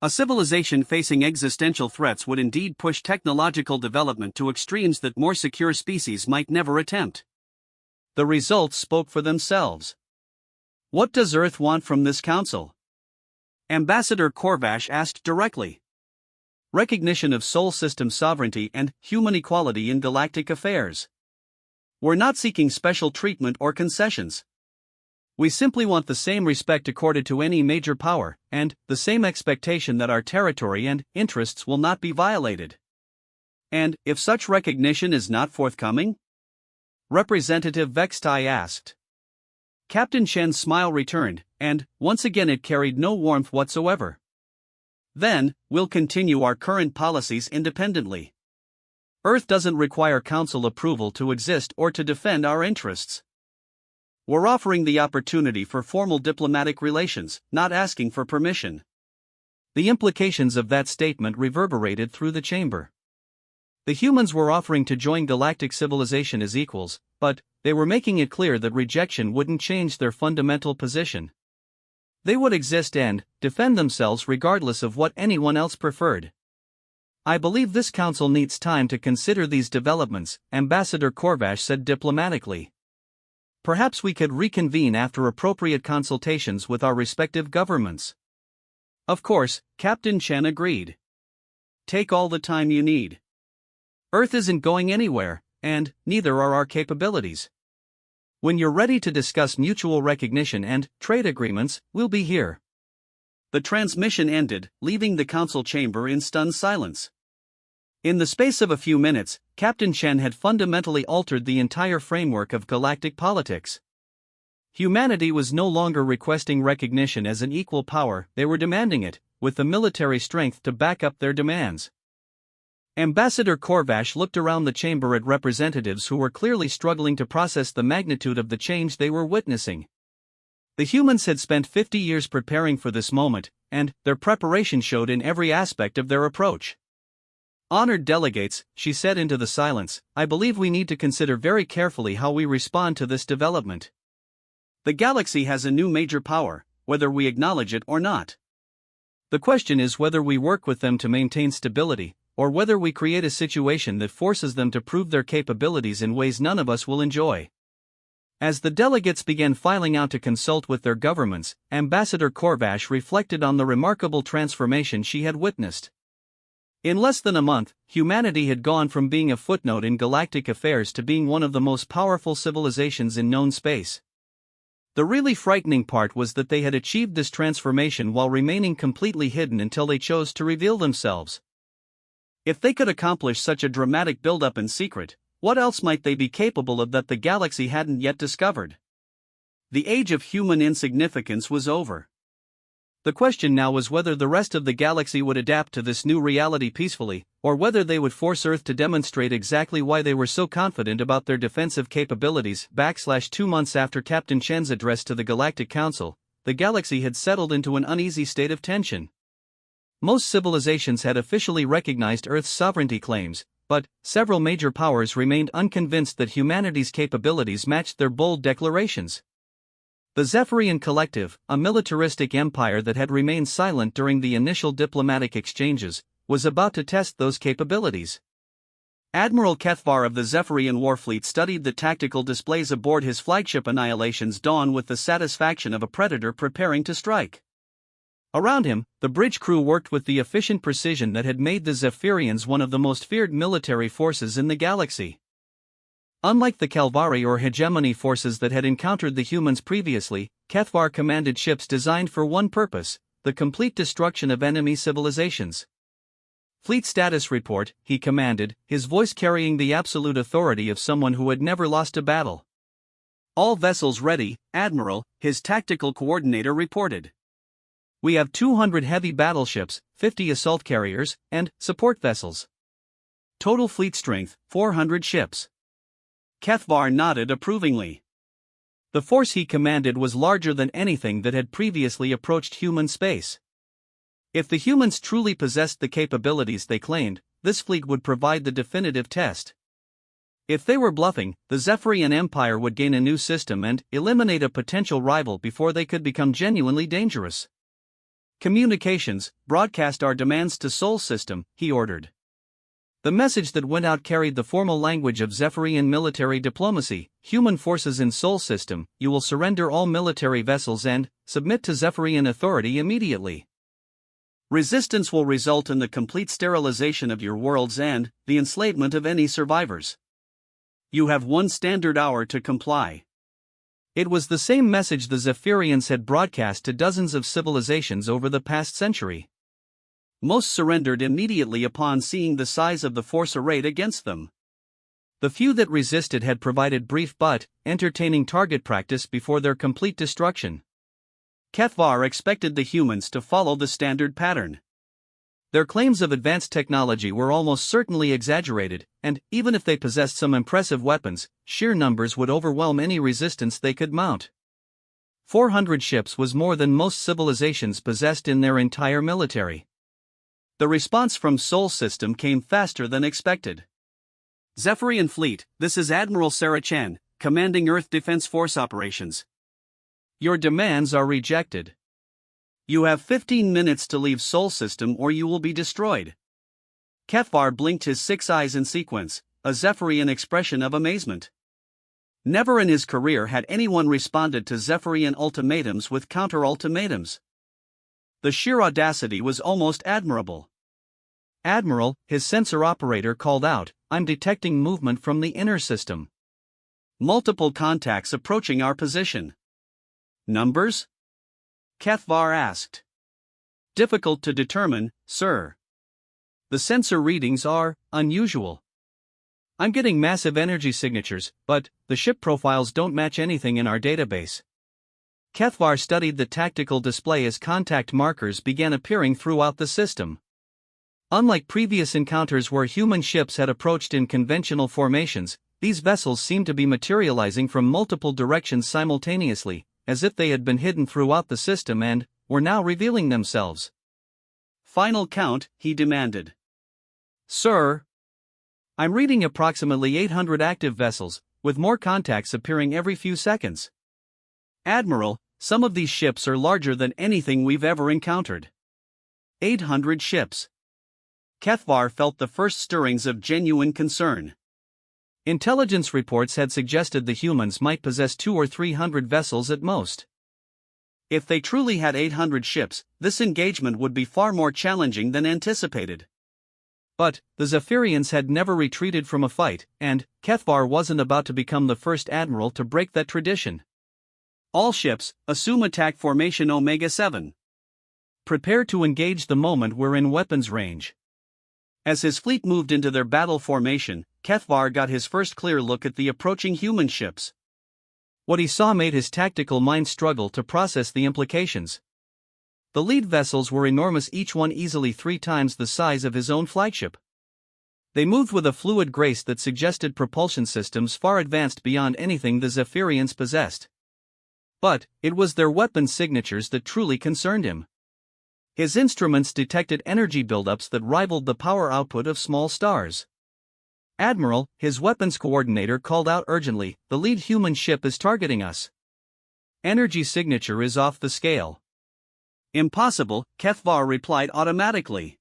Speaker 1: A civilization facing existential threats would indeed push technological development to extremes that more secure species might never attempt. The results spoke for themselves. What does Earth want from this council? Ambassador Corvash asked directly. Recognition of Sol system sovereignty and human equality in galactic affairs. We're not seeking special treatment or concessions. We simply want the same respect accorded to any major power, and the same expectation that our territory and interests will not be violated. And if such recognition is not forthcoming? Representative Vextai asked. Captain Chen's smile returned, and, once again, it carried no warmth whatsoever. Then, we'll continue our current policies independently. Earth doesn't require council approval to exist or to defend our interests. We're offering the opportunity for formal diplomatic relations, not asking for permission. The implications of that statement reverberated through the chamber. The humans were offering to join galactic civilization as equals, but they were making it clear that rejection wouldn't change their fundamental position. They would exist and defend themselves regardless of what anyone else preferred. I believe this council needs time to consider these developments, Ambassador Corvash said diplomatically. Perhaps we could reconvene after appropriate consultations with our respective governments. Of course, Captain Chen agreed. Take all the time you need. Earth isn't going anywhere, and neither are our capabilities. When you're ready to discuss mutual recognition and trade agreements, we'll be here. The transmission ended, leaving the council chamber in stunned silence. In the space of a few minutes, Captain Chen had fundamentally altered the entire framework of galactic politics. Humanity was no longer requesting recognition as an equal power, they were demanding it, with the military strength to back up their demands. Ambassador Corvash looked around the chamber at representatives who were clearly struggling to process the magnitude of the change they were witnessing. The humans had spent 50 years preparing for this moment, and their preparation showed in every aspect of their approach. Honored delegates, she said into the silence, I believe we need to consider very carefully how we respond to this development. The galaxy has a new major power, whether we acknowledge it or not. The question is whether we work with them to maintain stability, or whether we create a situation that forces them to prove their capabilities in ways none of us will enjoy. As the delegates began filing out to consult with their governments, Ambassador Corvash reflected on the remarkable transformation she had witnessed. In less than a month, humanity had gone from being a footnote in galactic affairs to being one of the most powerful civilizations in known space. The really frightening part was that they had achieved this transformation while remaining completely hidden until they chose to reveal themselves. If they could accomplish such a dramatic build-up in secret, what else might they be capable of that the galaxy hadn't yet discovered? The age of human insignificance was over. The question now was whether the rest of the galaxy would adapt to this new reality peacefully, or whether they would force Earth to demonstrate exactly why they were so confident about their defensive capabilities. 2 months after Captain Chen's address to the Galactic Council, the galaxy had settled into an uneasy state of tension. Most civilizations had officially recognized Earth's sovereignty claims, but several major powers remained unconvinced that humanity's capabilities matched their bold declarations. The Zephyrian Collective, a militaristic empire that had remained silent during the initial diplomatic exchanges, was about to test those capabilities. Admiral Kethvar of the Zephyrian Warfleet studied the tactical displays aboard his flagship Annihilation's Dawn with the satisfaction of a predator preparing to strike. Around him, the bridge crew worked with the efficient precision that had made the Zephyrians one of the most feared military forces in the galaxy. Unlike the Calvari or hegemony forces that had encountered the humans previously, Cathvar commanded ships designed for one purpose: the complete destruction of enemy civilizations. Fleet status report, he commanded, his voice carrying the absolute authority of someone who had never lost a battle. All vessels ready, Admiral, his tactical coordinator reported. We have 200 heavy battleships, 50 assault carriers, and support vessels. Total fleet strength, 400 ships. Cathvar nodded approvingly. The force he commanded was larger than anything that had previously approached human space. If the humans truly possessed the capabilities they claimed, this fleet would provide the definitive test. If they were bluffing, the Zephyrian Empire would gain a new system and eliminate a potential rival before they could become genuinely dangerous. Communications, broadcast our demands to Sol System, he ordered. The message that went out carried the formal language of Zephyrian military diplomacy: human forces in Sol System, you will surrender all military vessels and submit to Zephyrian authority immediately. Resistance will result in the complete sterilization of your worlds and the enslavement of any survivors. You have 1 standard hour to comply. It was the same message the Zephyrians had broadcast to dozens of civilizations over the past century. Most surrendered immediately upon seeing the size of the force arrayed against them. The few that resisted had provided brief but entertaining target practice before their complete destruction. Cathvar expected the humans to follow the standard pattern. Their claims of advanced technology were almost certainly exaggerated, and even if they possessed some impressive weapons, sheer numbers would overwhelm any resistance they could mount. 400 ships was more than most civilizations possessed in their entire military. The response from Sol System came faster than expected. Zephyrian Fleet, this is Admiral Sarah Chen, commanding Earth Defense Force Operations. Your demands are rejected. You have 15 minutes to leave Sol System or you will be destroyed. Cathvar blinked his 6 eyes in sequence, a Zephyrian expression of amazement. Never in his career had anyone responded to Zephyrian ultimatums with counter-ultimatums. The sheer audacity was almost admirable. Admiral, his sensor operator called out, I'm detecting movement from the inner system. Multiple contacts approaching our position. Numbers? Cathvar asked. Difficult to determine, sir. The sensor readings are unusual. I'm getting massive energy signatures, but the ship profiles don't match anything in our database. Cathvar studied the tactical display as contact markers began appearing throughout the system. Unlike previous encounters where human ships had approached in conventional formations, these vessels seemed to be materializing from multiple directions simultaneously, as if they had been hidden throughout the system and were now revealing themselves. Final count, he demanded. Sir, I'm reading approximately 800 active vessels, with more contacts appearing every few seconds. Admiral, some of these ships are larger than anything we've ever encountered. 800 ships. Cathvar felt the first stirrings of genuine concern. Intelligence reports had suggested the humans might possess 200 or 300 vessels at most. If they truly had 800 ships, this engagement would be far more challenging than anticipated. But the Zephyrians had never retreated from a fight, and Cathvar wasn't about to become the first admiral to break that tradition. All ships, assume attack formation Omega-7. Prepare to engage the moment we're in weapons range. As his fleet moved into their battle formation, Cathvar got his first clear look at the approaching human ships. What he saw made his tactical mind struggle to process the implications. The lead vessels were enormous, each one easily 3 times the size of his own flagship. They moved with a fluid grace that suggested propulsion systems far advanced beyond anything the Zephyrians possessed. But it was their weapon signatures that truly concerned him. His instruments detected energy buildups that rivaled the power output of small stars. Admiral, his weapons coordinator called out urgently, the lead human ship is targeting us. Energy signature is off the scale. Impossible, Cathvar replied automatically.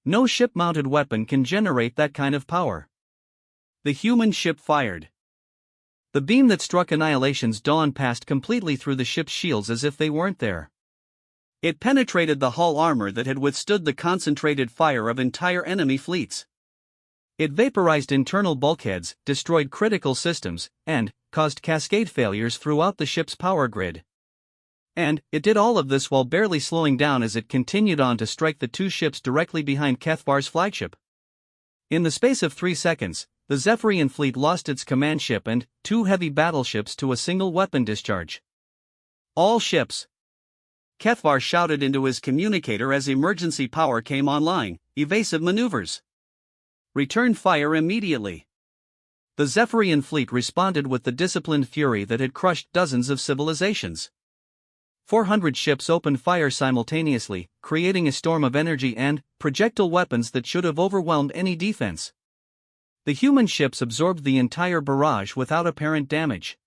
Speaker 1: No ship-mounted weapon can generate that kind of power. The human ship fired. The beam that struck Annihilation's dawn passed completely through the ship's shields as if they weren't there. It penetrated the hull armor that had withstood the concentrated fire of entire enemy fleets. It vaporized internal bulkheads, destroyed critical systems, and caused cascade failures throughout the ship's power grid. And it did all of this while barely slowing down as it continued on to strike the two ships directly behind Kethvar's flagship. In the space of 3 seconds, the Zephyrian fleet lost its command ship and 2 heavy battleships to a single weapon discharge. All ships! Kethvar shouted into his communicator as emergency power came online. Evasive maneuvers. Return fire immediately. The Zephyrian fleet responded with the disciplined fury that had crushed dozens of civilizations. 400 ships opened fire simultaneously, creating a storm of energy and projectile weapons that should have overwhelmed any defense. The human ships absorbed the entire barrage without apparent damage.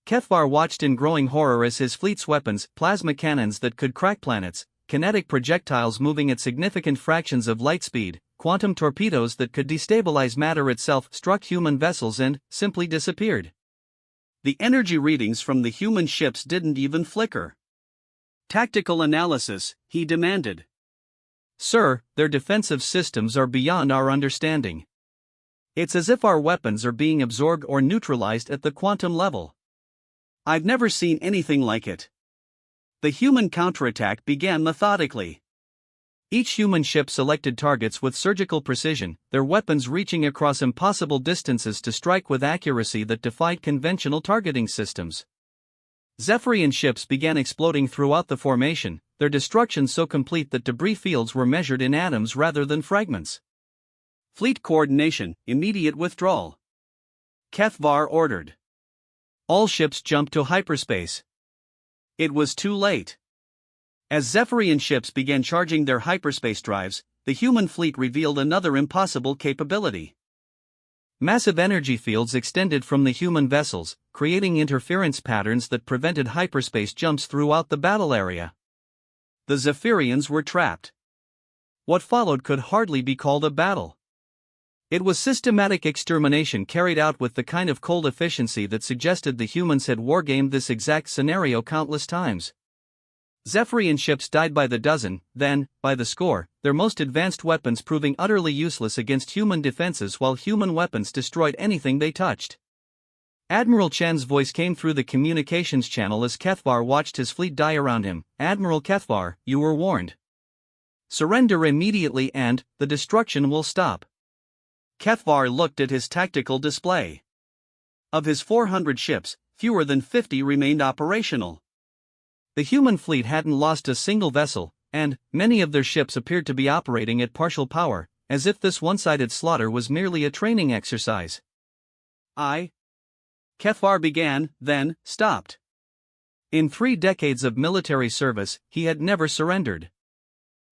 Speaker 1: Kethvar watched in growing horror as his fleet's weapons, plasma cannons that could crack planets, kinetic projectiles moving at significant fractions of light speed, quantum torpedoes that could destabilize matter itself, struck human vessels and simply disappeared. The energy readings from the human ships didn't even flicker. Tactical analysis, he demanded. Sir, their defensive systems are beyond our understanding. It's as if our weapons are being absorbed or neutralized at the quantum level. I've never seen anything like it. The human counterattack began methodically. Each human ship selected targets with surgical precision, their weapons reaching across impossible distances to strike with accuracy that defied conventional targeting systems. Zephyrian ships began exploding throughout the formation, their destruction so complete that debris fields were measured in atoms rather than fragments. Fleet coordination, immediate withdrawal. Kethvar ordered. All ships jumped to hyperspace. It was too late. As Zephyrian ships began charging their hyperspace drives, the human fleet revealed another impossible capability. Massive energy fields extended from the human vessels, creating interference patterns that prevented hyperspace jumps throughout the battle area. The Zephyrians were trapped. What followed could hardly be called a battle. It was systematic extermination carried out with the kind of cold efficiency that suggested the humans had wargamed this exact scenario countless times. Zephyrian ships died by the dozen, then, by the score, their most advanced weapons proving utterly useless against human defenses while human weapons destroyed anything they touched. Admiral Chen's voice came through the communications channel as Kethvar watched his fleet die around him. Admiral Kethvar, you were warned. Surrender immediately and the destruction will stop. Kethvar looked at his tactical display. Of his 400 ships, fewer than 50 remained operational. The human fleet hadn't lost a single vessel, and many of their ships appeared to be operating at partial power, as if this one-sided slaughter was merely a training exercise. Kethvar began, then stopped. In 3 decades of military service, he had never surrendered.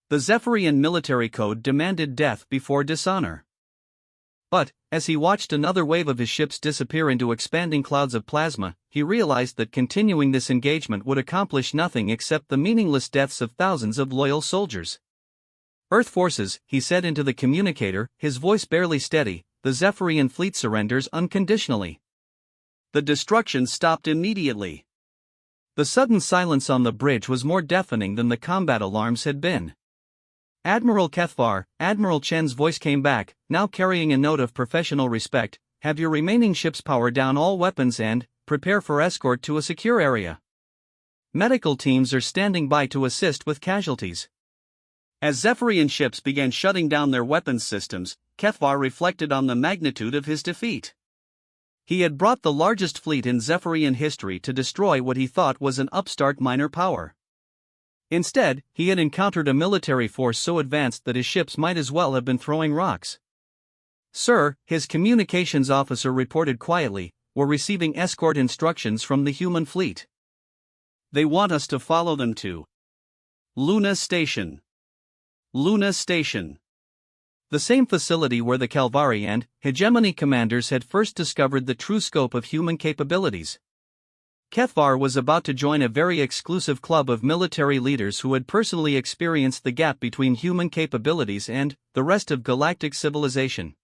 Speaker 1: The Zephyrian military code demanded death before dishonor. But, as he watched another wave of his ships disappear into expanding clouds of plasma, he realized that continuing this engagement would accomplish nothing except the meaningless deaths of thousands of loyal soldiers. Earth forces, he said into the communicator, his voice barely steady, the Zephyrian fleet surrenders unconditionally. The destruction stopped immediately. The sudden silence on the bridge was more deafening than the combat alarms had been. Admiral Kethvar, Admiral Chen's voice came back, now carrying a note of professional respect, have your remaining ships power down all weapons and prepare for escort to a secure area. Medical teams are standing by to assist with casualties. As Zephyrian ships began shutting down their weapons systems, Kethvar reflected on the magnitude of his defeat. He had brought the largest fleet in Zephyrian history to destroy what he thought was an upstart minor power. Instead, he had encountered a military force so advanced that his ships might as well have been throwing rocks. Sir, his communications officer reported quietly, we're receiving escort instructions from the human fleet. They want us to follow them to Luna Station. Luna Station. The same facility where the Calvari and Hegemony commanders had first discovered the true scope of human capabilities. Kethvar was about to join a very exclusive club of military leaders who had personally experienced the gap between human capabilities and the rest of galactic civilization.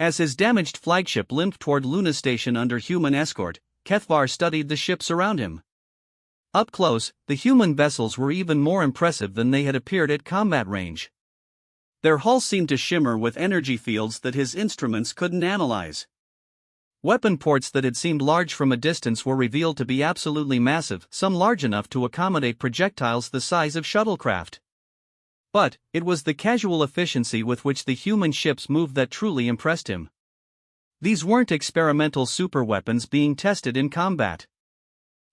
Speaker 1: As his damaged flagship limped toward Luna Station under human escort, Kethvar studied the ships around him. Up close, the human vessels were even more impressive than they had appeared at combat range. Their hulls seemed to shimmer with energy fields that his instruments couldn't analyze. Weapon ports that had seemed large from a distance were revealed to be absolutely massive, some large enough to accommodate projectiles the size of shuttlecraft. But it was the casual efficiency with which the human ships moved that truly impressed him. These weren't experimental superweapons being tested in combat.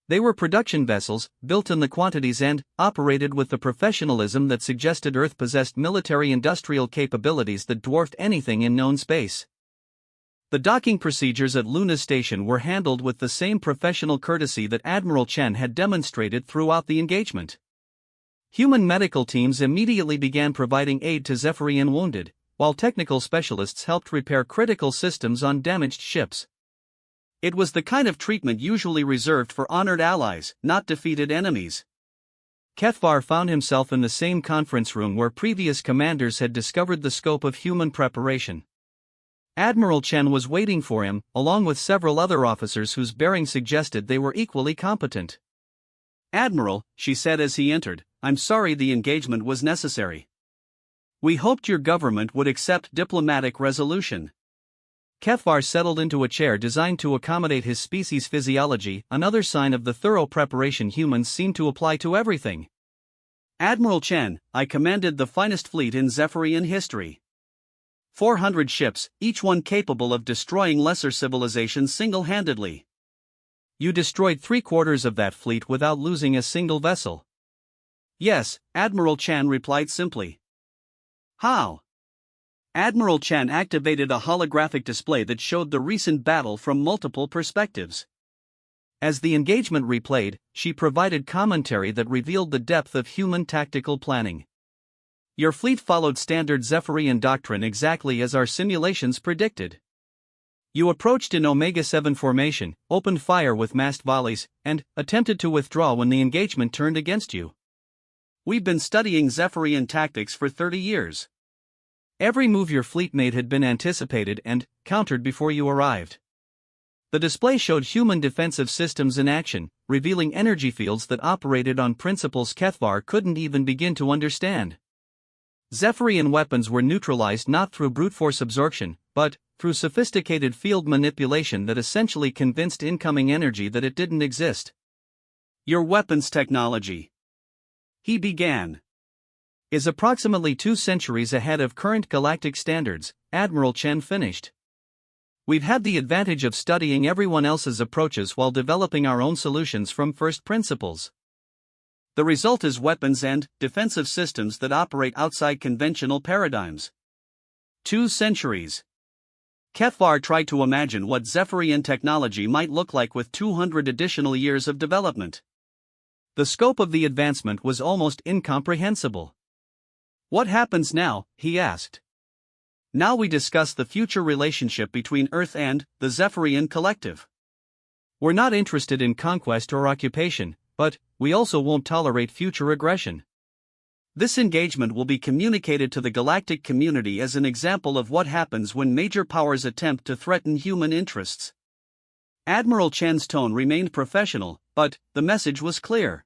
Speaker 1: They were production vessels, built in the quantities and operated with the professionalism that suggested Earth possessed military-industrial capabilities that dwarfed anything in known space. The docking procedures at Luna's station were handled with the same professional courtesy that Admiral Chen had demonstrated throughout the engagement. Human medical teams immediately began providing aid to Zephyrian wounded, while technical specialists helped repair critical systems on damaged ships. It was the kind of treatment usually reserved for honored allies, not defeated enemies. Kethvar found himself in the same conference room where previous commanders had discovered the scope of human preparation. Admiral Chen was waiting for him, along with several other officers whose bearing suggested they were equally competent. "Admiral," she said as he entered, "I'm sorry the engagement was necessary. We hoped your government would accept diplomatic resolution." Kethvar settled into a chair designed to accommodate his species' physiology, another sign of the thorough preparation humans seem to apply to everything. "Admiral Chen, I commanded the finest fleet in Zephyrian history. 400 ships, each one capable of destroying lesser civilizations single-handedly. You destroyed 3/4 of that fleet without losing a single vessel." "Yes," Admiral Chan replied simply. "How?" Admiral Chan activated a holographic display that showed the recent battle from multiple perspectives. As the engagement replayed, she provided commentary that revealed the depth of human tactical planning. "Your fleet followed standard Zephyrian doctrine exactly as our simulations predicted. You approached in Omega-7 formation, opened fire with massed volleys, and attempted to withdraw when the engagement turned against you. We've been studying Zephyrian tactics for 30 years. Every move your fleet made had been anticipated and countered before you arrived." The display showed human defensive systems in action, revealing energy fields that operated on principles Kethvar couldn't even begin to understand. Zephyrian weapons were neutralized not through brute force absorption, but through sophisticated field manipulation that essentially convinced incoming energy that it didn't exist. "Your weapons technology," he began, "is approximately 2 centuries ahead of current galactic standards," Admiral Chen finished. "We've had the advantage of studying everyone else's approaches while developing our own solutions from first principles. The result is weapons and defensive systems that operate outside conventional paradigms. 2 centuries. Kethvar tried to imagine what Zephyrian technology might look like with 200 additional years of development. The scope of the advancement was almost incomprehensible. "What happens now?" he asked. "Now we discuss the future relationship between Earth and the Zephyrian collective. We're not interested in conquest or occupation, but we also won't tolerate future aggression. This engagement will be communicated to the galactic community as an example of what happens when major powers attempt to threaten human interests." Admiral Chen's tone remained professional, but the message was clear.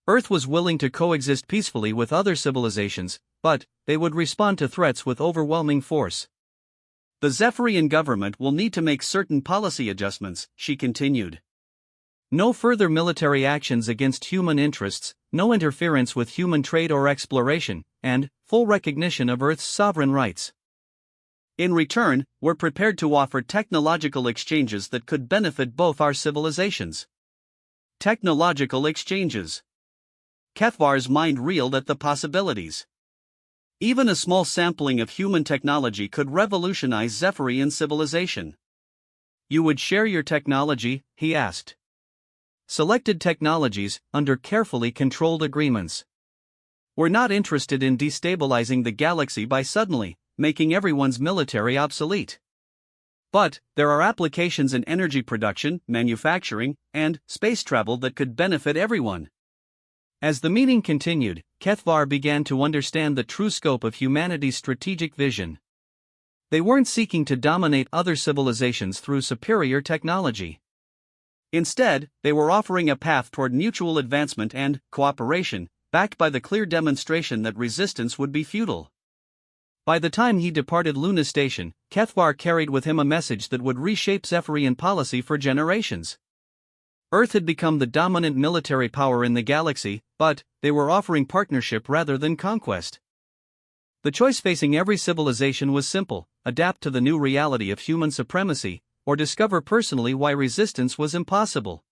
Speaker 1: Earth was willing to coexist peacefully with other civilizations, but they would respond to threats with overwhelming force. "The Zephyrian government will need to make certain policy adjustments," she continued. "No further military actions against human interests, no interference with human trade or exploration, and full recognition of Earth's sovereign rights. In return, we're prepared to offer technological exchanges that could benefit both our civilizations." Technological exchanges. Kethvar's mind reeled at the possibilities. Even a small sampling of human technology could revolutionize Zephyrian civilization. "You would share your technology?" he asked. "Selected technologies, under carefully controlled agreements. We're not interested in destabilizing the galaxy by suddenly making everyone's military obsolete. But there are applications in energy production, manufacturing, and space travel that could benefit everyone." As the meeting continued, Kethvar began to understand the true scope of humanity's strategic vision. They weren't seeking to dominate other civilizations through superior technology. Instead, they were offering a path toward mutual advancement and cooperation, backed by the clear demonstration that resistance would be futile. By the time he departed Luna Station, Kethvar carried with him a message that would reshape Zephyrian policy for generations. Earth had become the dominant military power in the galaxy, but they were offering partnership rather than conquest. The choice facing every civilization was simple: adapt to the new reality of human supremacy, or discover personally why resistance was impossible.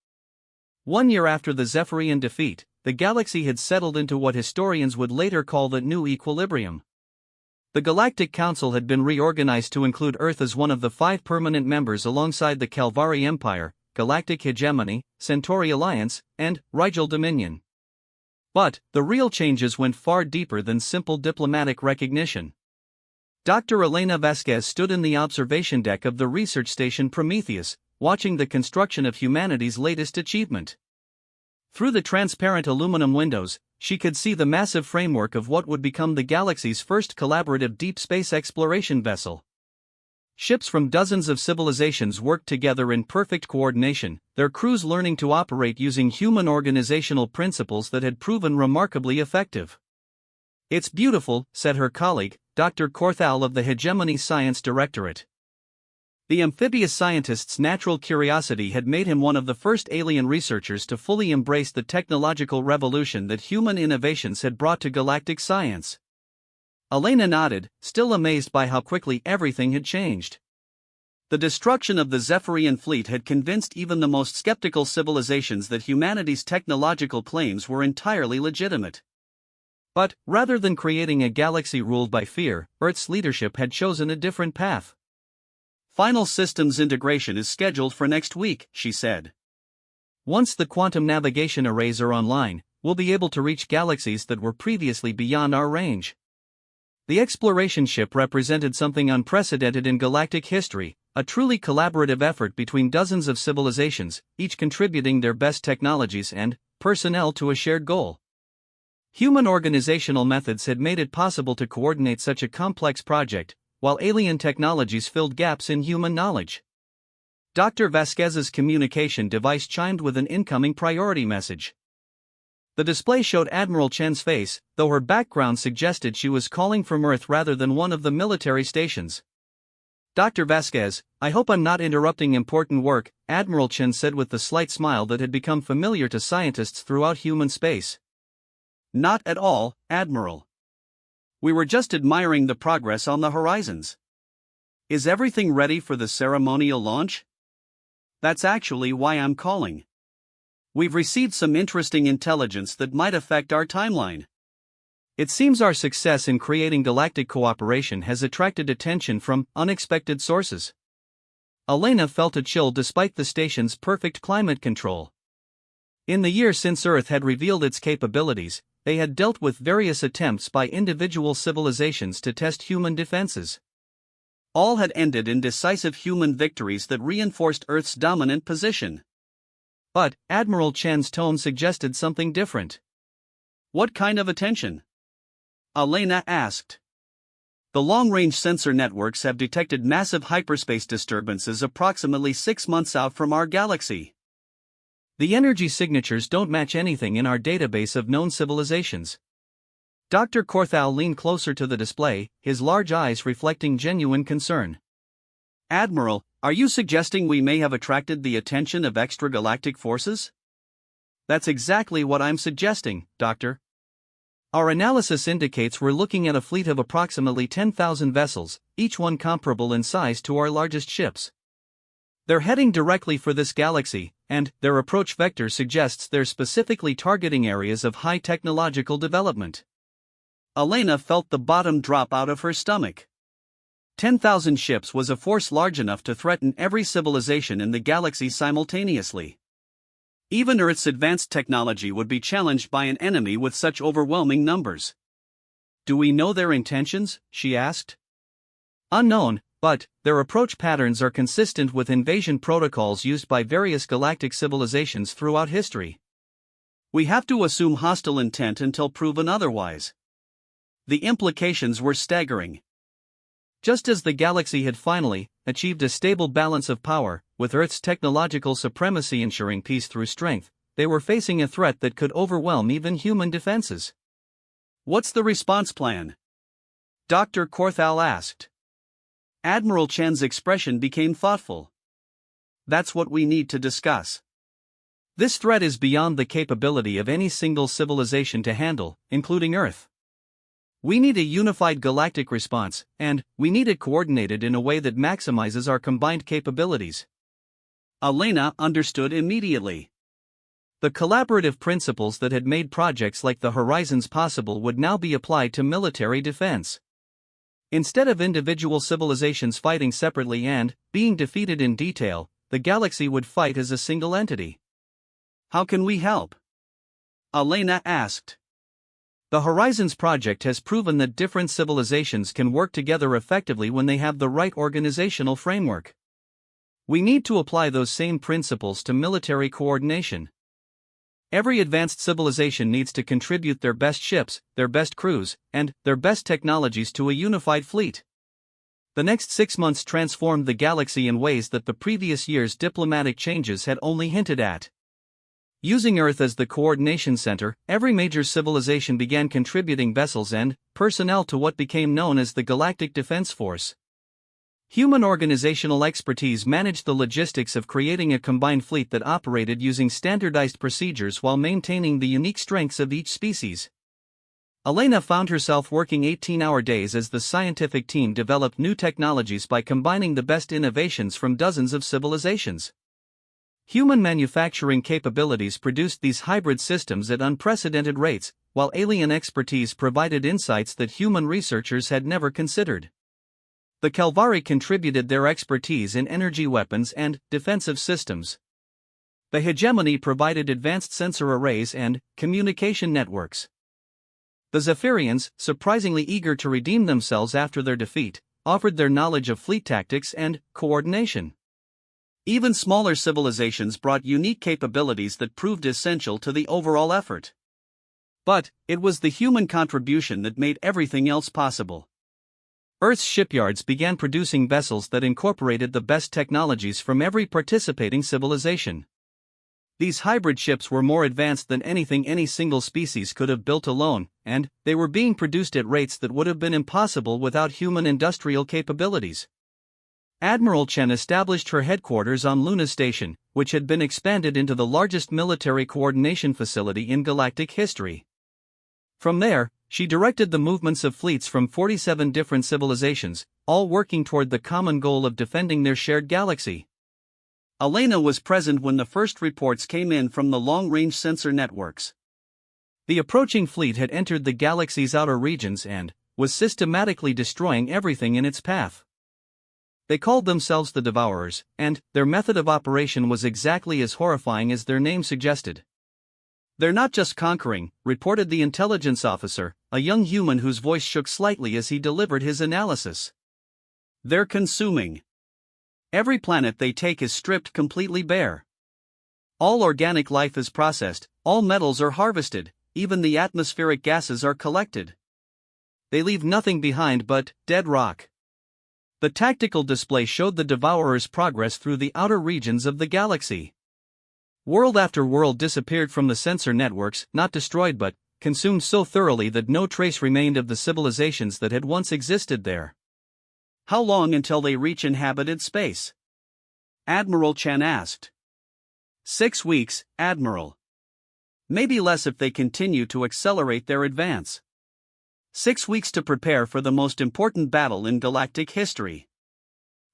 Speaker 1: 1 year after the Zephyrian defeat, the galaxy had settled into what historians would later call the New Equilibrium. The Galactic Council had been reorganized to include Earth as one of the 5 permanent members alongside the Calvari Empire, Galactic Hegemony, Centauri Alliance, and Rigel Dominion. But the real changes went far deeper than simple diplomatic recognition. Dr. Elena Vasquez stood in the observation deck of the research station Prometheus, watching the construction of humanity's latest achievement. Through the transparent aluminum windows, she could see the massive framework of what would become the galaxy's first collaborative deep space exploration vessel. Ships from dozens of civilizations worked together in perfect coordination, their crews learning to operate using human organizational principles that had proven remarkably effective. "It's beautiful," said her colleague, Dr. Korthal of the Hegemony Science Directorate. The amphibious scientist's natural curiosity had made him one of the first alien researchers to fully embrace the technological revolution that human innovations had brought to galactic science. Elena nodded, still amazed by how quickly everything had changed. The destruction of the Zephyrian fleet had convinced even the most skeptical civilizations that humanity's technological claims were entirely legitimate. But, rather than creating a galaxy ruled by fear, Earth's leadership had chosen a different path. "Final systems integration is scheduled for next week," she said. "Once the quantum navigation arrays are online, we'll be able to reach galaxies that were previously beyond our range." The exploration ship represented something unprecedented in galactic history, a truly collaborative effort between dozens of civilizations, each contributing their best technologies and personnel to a shared goal. Human organizational methods had made it possible to coordinate such a complex project, while alien technologies filled gaps in human knowledge. Dr. Vasquez's communication device chimed with an incoming priority message. The display showed Admiral Chen's face, though her background suggested she was calling from Earth rather than one of the military stations. "Dr. Vasquez, I hope I'm not interrupting important work," Admiral Chen said with the slight smile that had become familiar to scientists throughout human space. "Not at all, Admiral. We were just admiring the progress on the horizons. Is everything ready for the ceremonial launch? That's actually why I'm calling. We've received some interesting intelligence that might affect our timeline. It seems our success in creating galactic cooperation has attracted attention from unexpected sources." Elena felt a chill despite the station's perfect climate control. In the year since Earth had revealed its capabilities, they had dealt with various attempts by individual civilizations to test human defenses. All had ended in decisive human victories that reinforced Earth's dominant position. But Admiral Chen's tone suggested something different. "What kind of attention?" Elena asked. "The long-range sensor networks have detected massive hyperspace disturbances approximately 6 months out from our galaxy. The energy signatures don't match anything in our database of known civilizations." Dr. Korthal leaned closer to the display, his large eyes reflecting genuine concern. "Admiral, are you suggesting we may have attracted the attention of extragalactic forces?" "That's exactly what I'm suggesting, Doctor. Our analysis indicates we're looking at a fleet of approximately 10,000 vessels, each one comparable in size to our largest ships. They're heading directly for this galaxy, and their approach vector suggests they're specifically targeting areas of high technological development." Elena felt the bottom drop out of her stomach. 10,000 ships was a force large enough to threaten every civilization in the galaxy simultaneously. Even Earth's advanced technology would be challenged by an enemy with such overwhelming numbers. "Do we know their intentions?" she asked. "Unknown, but their approach patterns are consistent with invasion protocols used by various galactic civilizations throughout history. We have to assume hostile intent until proven otherwise." The implications were staggering. Just as the galaxy had finally achieved a stable balance of power, with Earth's technological supremacy ensuring peace through strength, they were facing a threat that could overwhelm even human defenses. "What's the response plan?" Dr. Korthal asked. Admiral Chen's expression became thoughtful. That's what we need to discuss. This threat is beyond the capability of any single civilization to handle, including Earth. We need a unified galactic response, and we need it coordinated in a way that maximizes our combined capabilities. Elena understood immediately. The collaborative principles that had made projects like the Horizons possible would now be applied to military defense. Instead of individual civilizations fighting separately and being defeated in detail, the galaxy would fight as a single entity. How can we help? Elena asked. The Horizons project has proven that different civilizations can work together effectively when they have the right organizational framework. We need to apply those same principles to military coordination. Every advanced civilization needs to contribute their best ships, their best crews, and their best technologies to a unified fleet. The next 6 months transformed the galaxy in ways that the previous year's diplomatic changes had only hinted at. Using Earth as the coordination center, every major civilization began contributing vessels and personnel to what became known as the Galactic Defense Force. Human organizational expertise managed the logistics of creating a combined fleet that operated using standardized procedures while maintaining the unique strengths of each species. Elena found herself working 18-hour days as the scientific team developed new technologies by combining the best innovations from dozens of civilizations. Human manufacturing capabilities produced these hybrid systems at unprecedented rates, while alien expertise provided insights that human researchers had never considered. The Calvari contributed their expertise in energy weapons and defensive systems. The Hegemony provided advanced sensor arrays and communication networks. The Zephyrians, surprisingly eager to redeem themselves after their defeat, offered their knowledge of fleet tactics and coordination. Even smaller civilizations brought unique capabilities that proved essential to the overall effort. But it was the human contribution that made everything else possible. Earth's shipyards began producing vessels that incorporated the best technologies from every participating civilization. These hybrid ships were more advanced than anything any single species could have built alone, and they were being produced at rates that would have been impossible without human industrial capabilities. Admiral Chen established her headquarters on Luna Station, which had been expanded into the largest military coordination facility in galactic history. From there, she directed the movements of fleets from 47 different civilizations, all working toward the common goal of defending their shared galaxy. Elena was present when the first reports came in from the long-range sensor networks. The approaching fleet had entered the galaxy's outer regions and was systematically destroying everything in its path. They called themselves the Devourers, and their method of operation was exactly as horrifying as their name suggested. They're not just conquering, reported the intelligence officer, a young human whose voice shook slightly as he delivered his analysis. They're consuming. Every planet they take is stripped completely bare. All organic life is processed, all metals are harvested, even the atmospheric gases are collected. They leave nothing behind but dead rock. The tactical display showed the Devourers' progress through the outer regions of the galaxy. World after world disappeared from the sensor networks, not destroyed but consumed so thoroughly that no trace remained of the civilizations that had once existed there. How long until they reach inhabited space? Admiral Chen asked. 6 weeks, Admiral. Maybe less if they continue to accelerate their advance. 6 weeks to prepare for the most important battle in galactic history.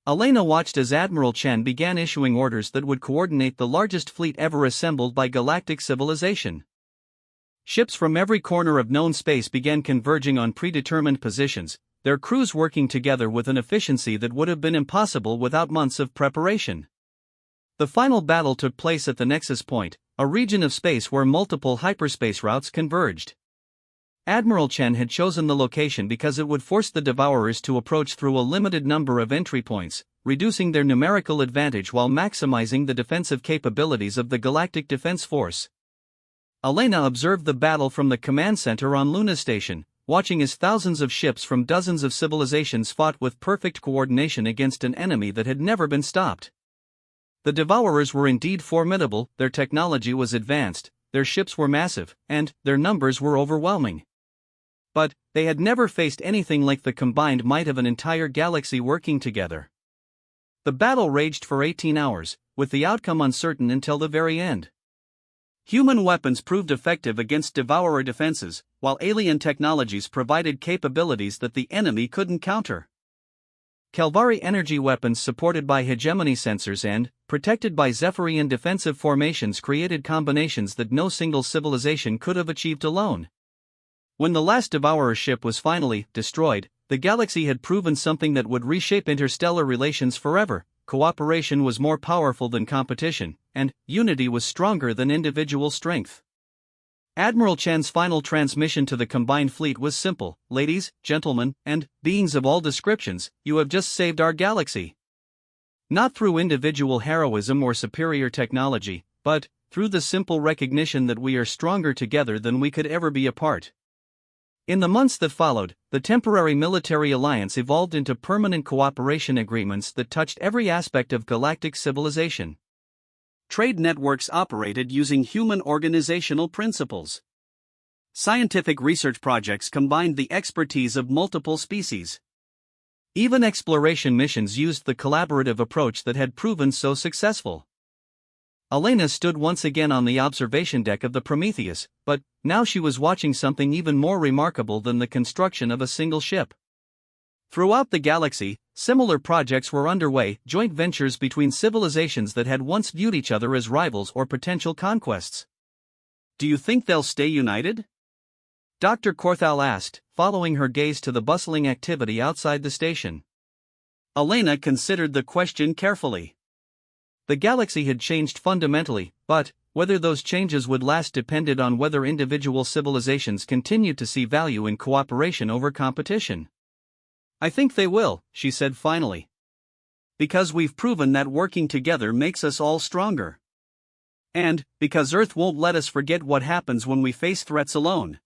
Speaker 1: Elena watched as Admiral Chen began issuing orders that would coordinate the largest fleet ever assembled by galactic civilization. Ships from every corner of known space began converging on predetermined positions, their crews working together with an efficiency that would have been impossible without months of preparation. The final battle took place at the Nexus Point, a region of space where multiple hyperspace routes converged. Admiral Chen had chosen the location because it would force the Devourers to approach through a limited number of entry points, reducing their numerical advantage while maximizing the defensive capabilities of the Galactic Defense Force. Elena observed the battle from the command center on Luna Station, watching as thousands of ships from dozens of civilizations fought with perfect coordination against an enemy that had never been stopped. The Devourers were indeed formidable, their technology was advanced, their ships were massive, and their numbers were overwhelming. but they had never faced anything like the combined might of an entire galaxy working together. The battle raged for 18 hours, with the outcome uncertain until the very end. Human weapons proved effective against Devourer defenses, while alien technologies provided capabilities that the enemy couldn't counter. Calvari energy weapons supported by hegemony sensors and, protected by Zephyrian defensive formations created combinations that no single civilization could have achieved alone. When the last Devourer ship was finally destroyed, the galaxy had proven something that would reshape interstellar relations forever. Cooperation was more powerful than competition, and unity was stronger than individual strength. Admiral Chen's final transmission to the combined fleet was simple: "Ladies, gentlemen, and beings of all descriptions, you have just saved our galaxy. Not through individual heroism or superior technology, but through the simple recognition that we are stronger together than we could ever be apart." In the months that followed, the temporary military alliance evolved into permanent cooperation agreements that touched every aspect of galactic civilization. Trade networks operated using human organizational principles. Scientific research projects combined the expertise of multiple species. Even exploration missions used the collaborative approach that had proven so successful. Elena stood once again on the observation deck of the Prometheus, but now she was watching something even more remarkable than the construction of a single ship. Throughout the galaxy, similar projects were underway, joint ventures between civilizations that had once viewed each other as rivals or potential conquests. "Do you think they'll stay united?" Dr. Korthal asked, following her gaze to the bustling activity outside the station. Elena considered the question carefully. The galaxy had changed fundamentally, but whether those changes would last depended on whether individual civilizations continued to see value in cooperation over competition. "I think they will," she said finally. "Because we've proven that working together makes us all stronger. And because Earth won't let us forget what happens when we face threats alone."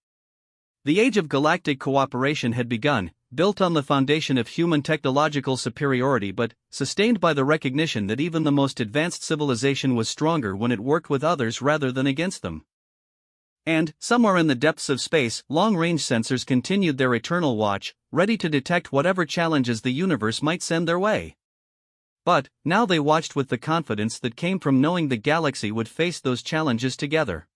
Speaker 1: The age of galactic cooperation had begun, built on the foundation of human technological superiority but sustained by the recognition that even the most advanced civilization was stronger when it worked with others rather than against them. And, somewhere in the depths of space, long-range sensors continued their eternal watch, ready to detect whatever challenges the universe might send their way. But now they watched with the confidence that came from knowing the galaxy would face those challenges together.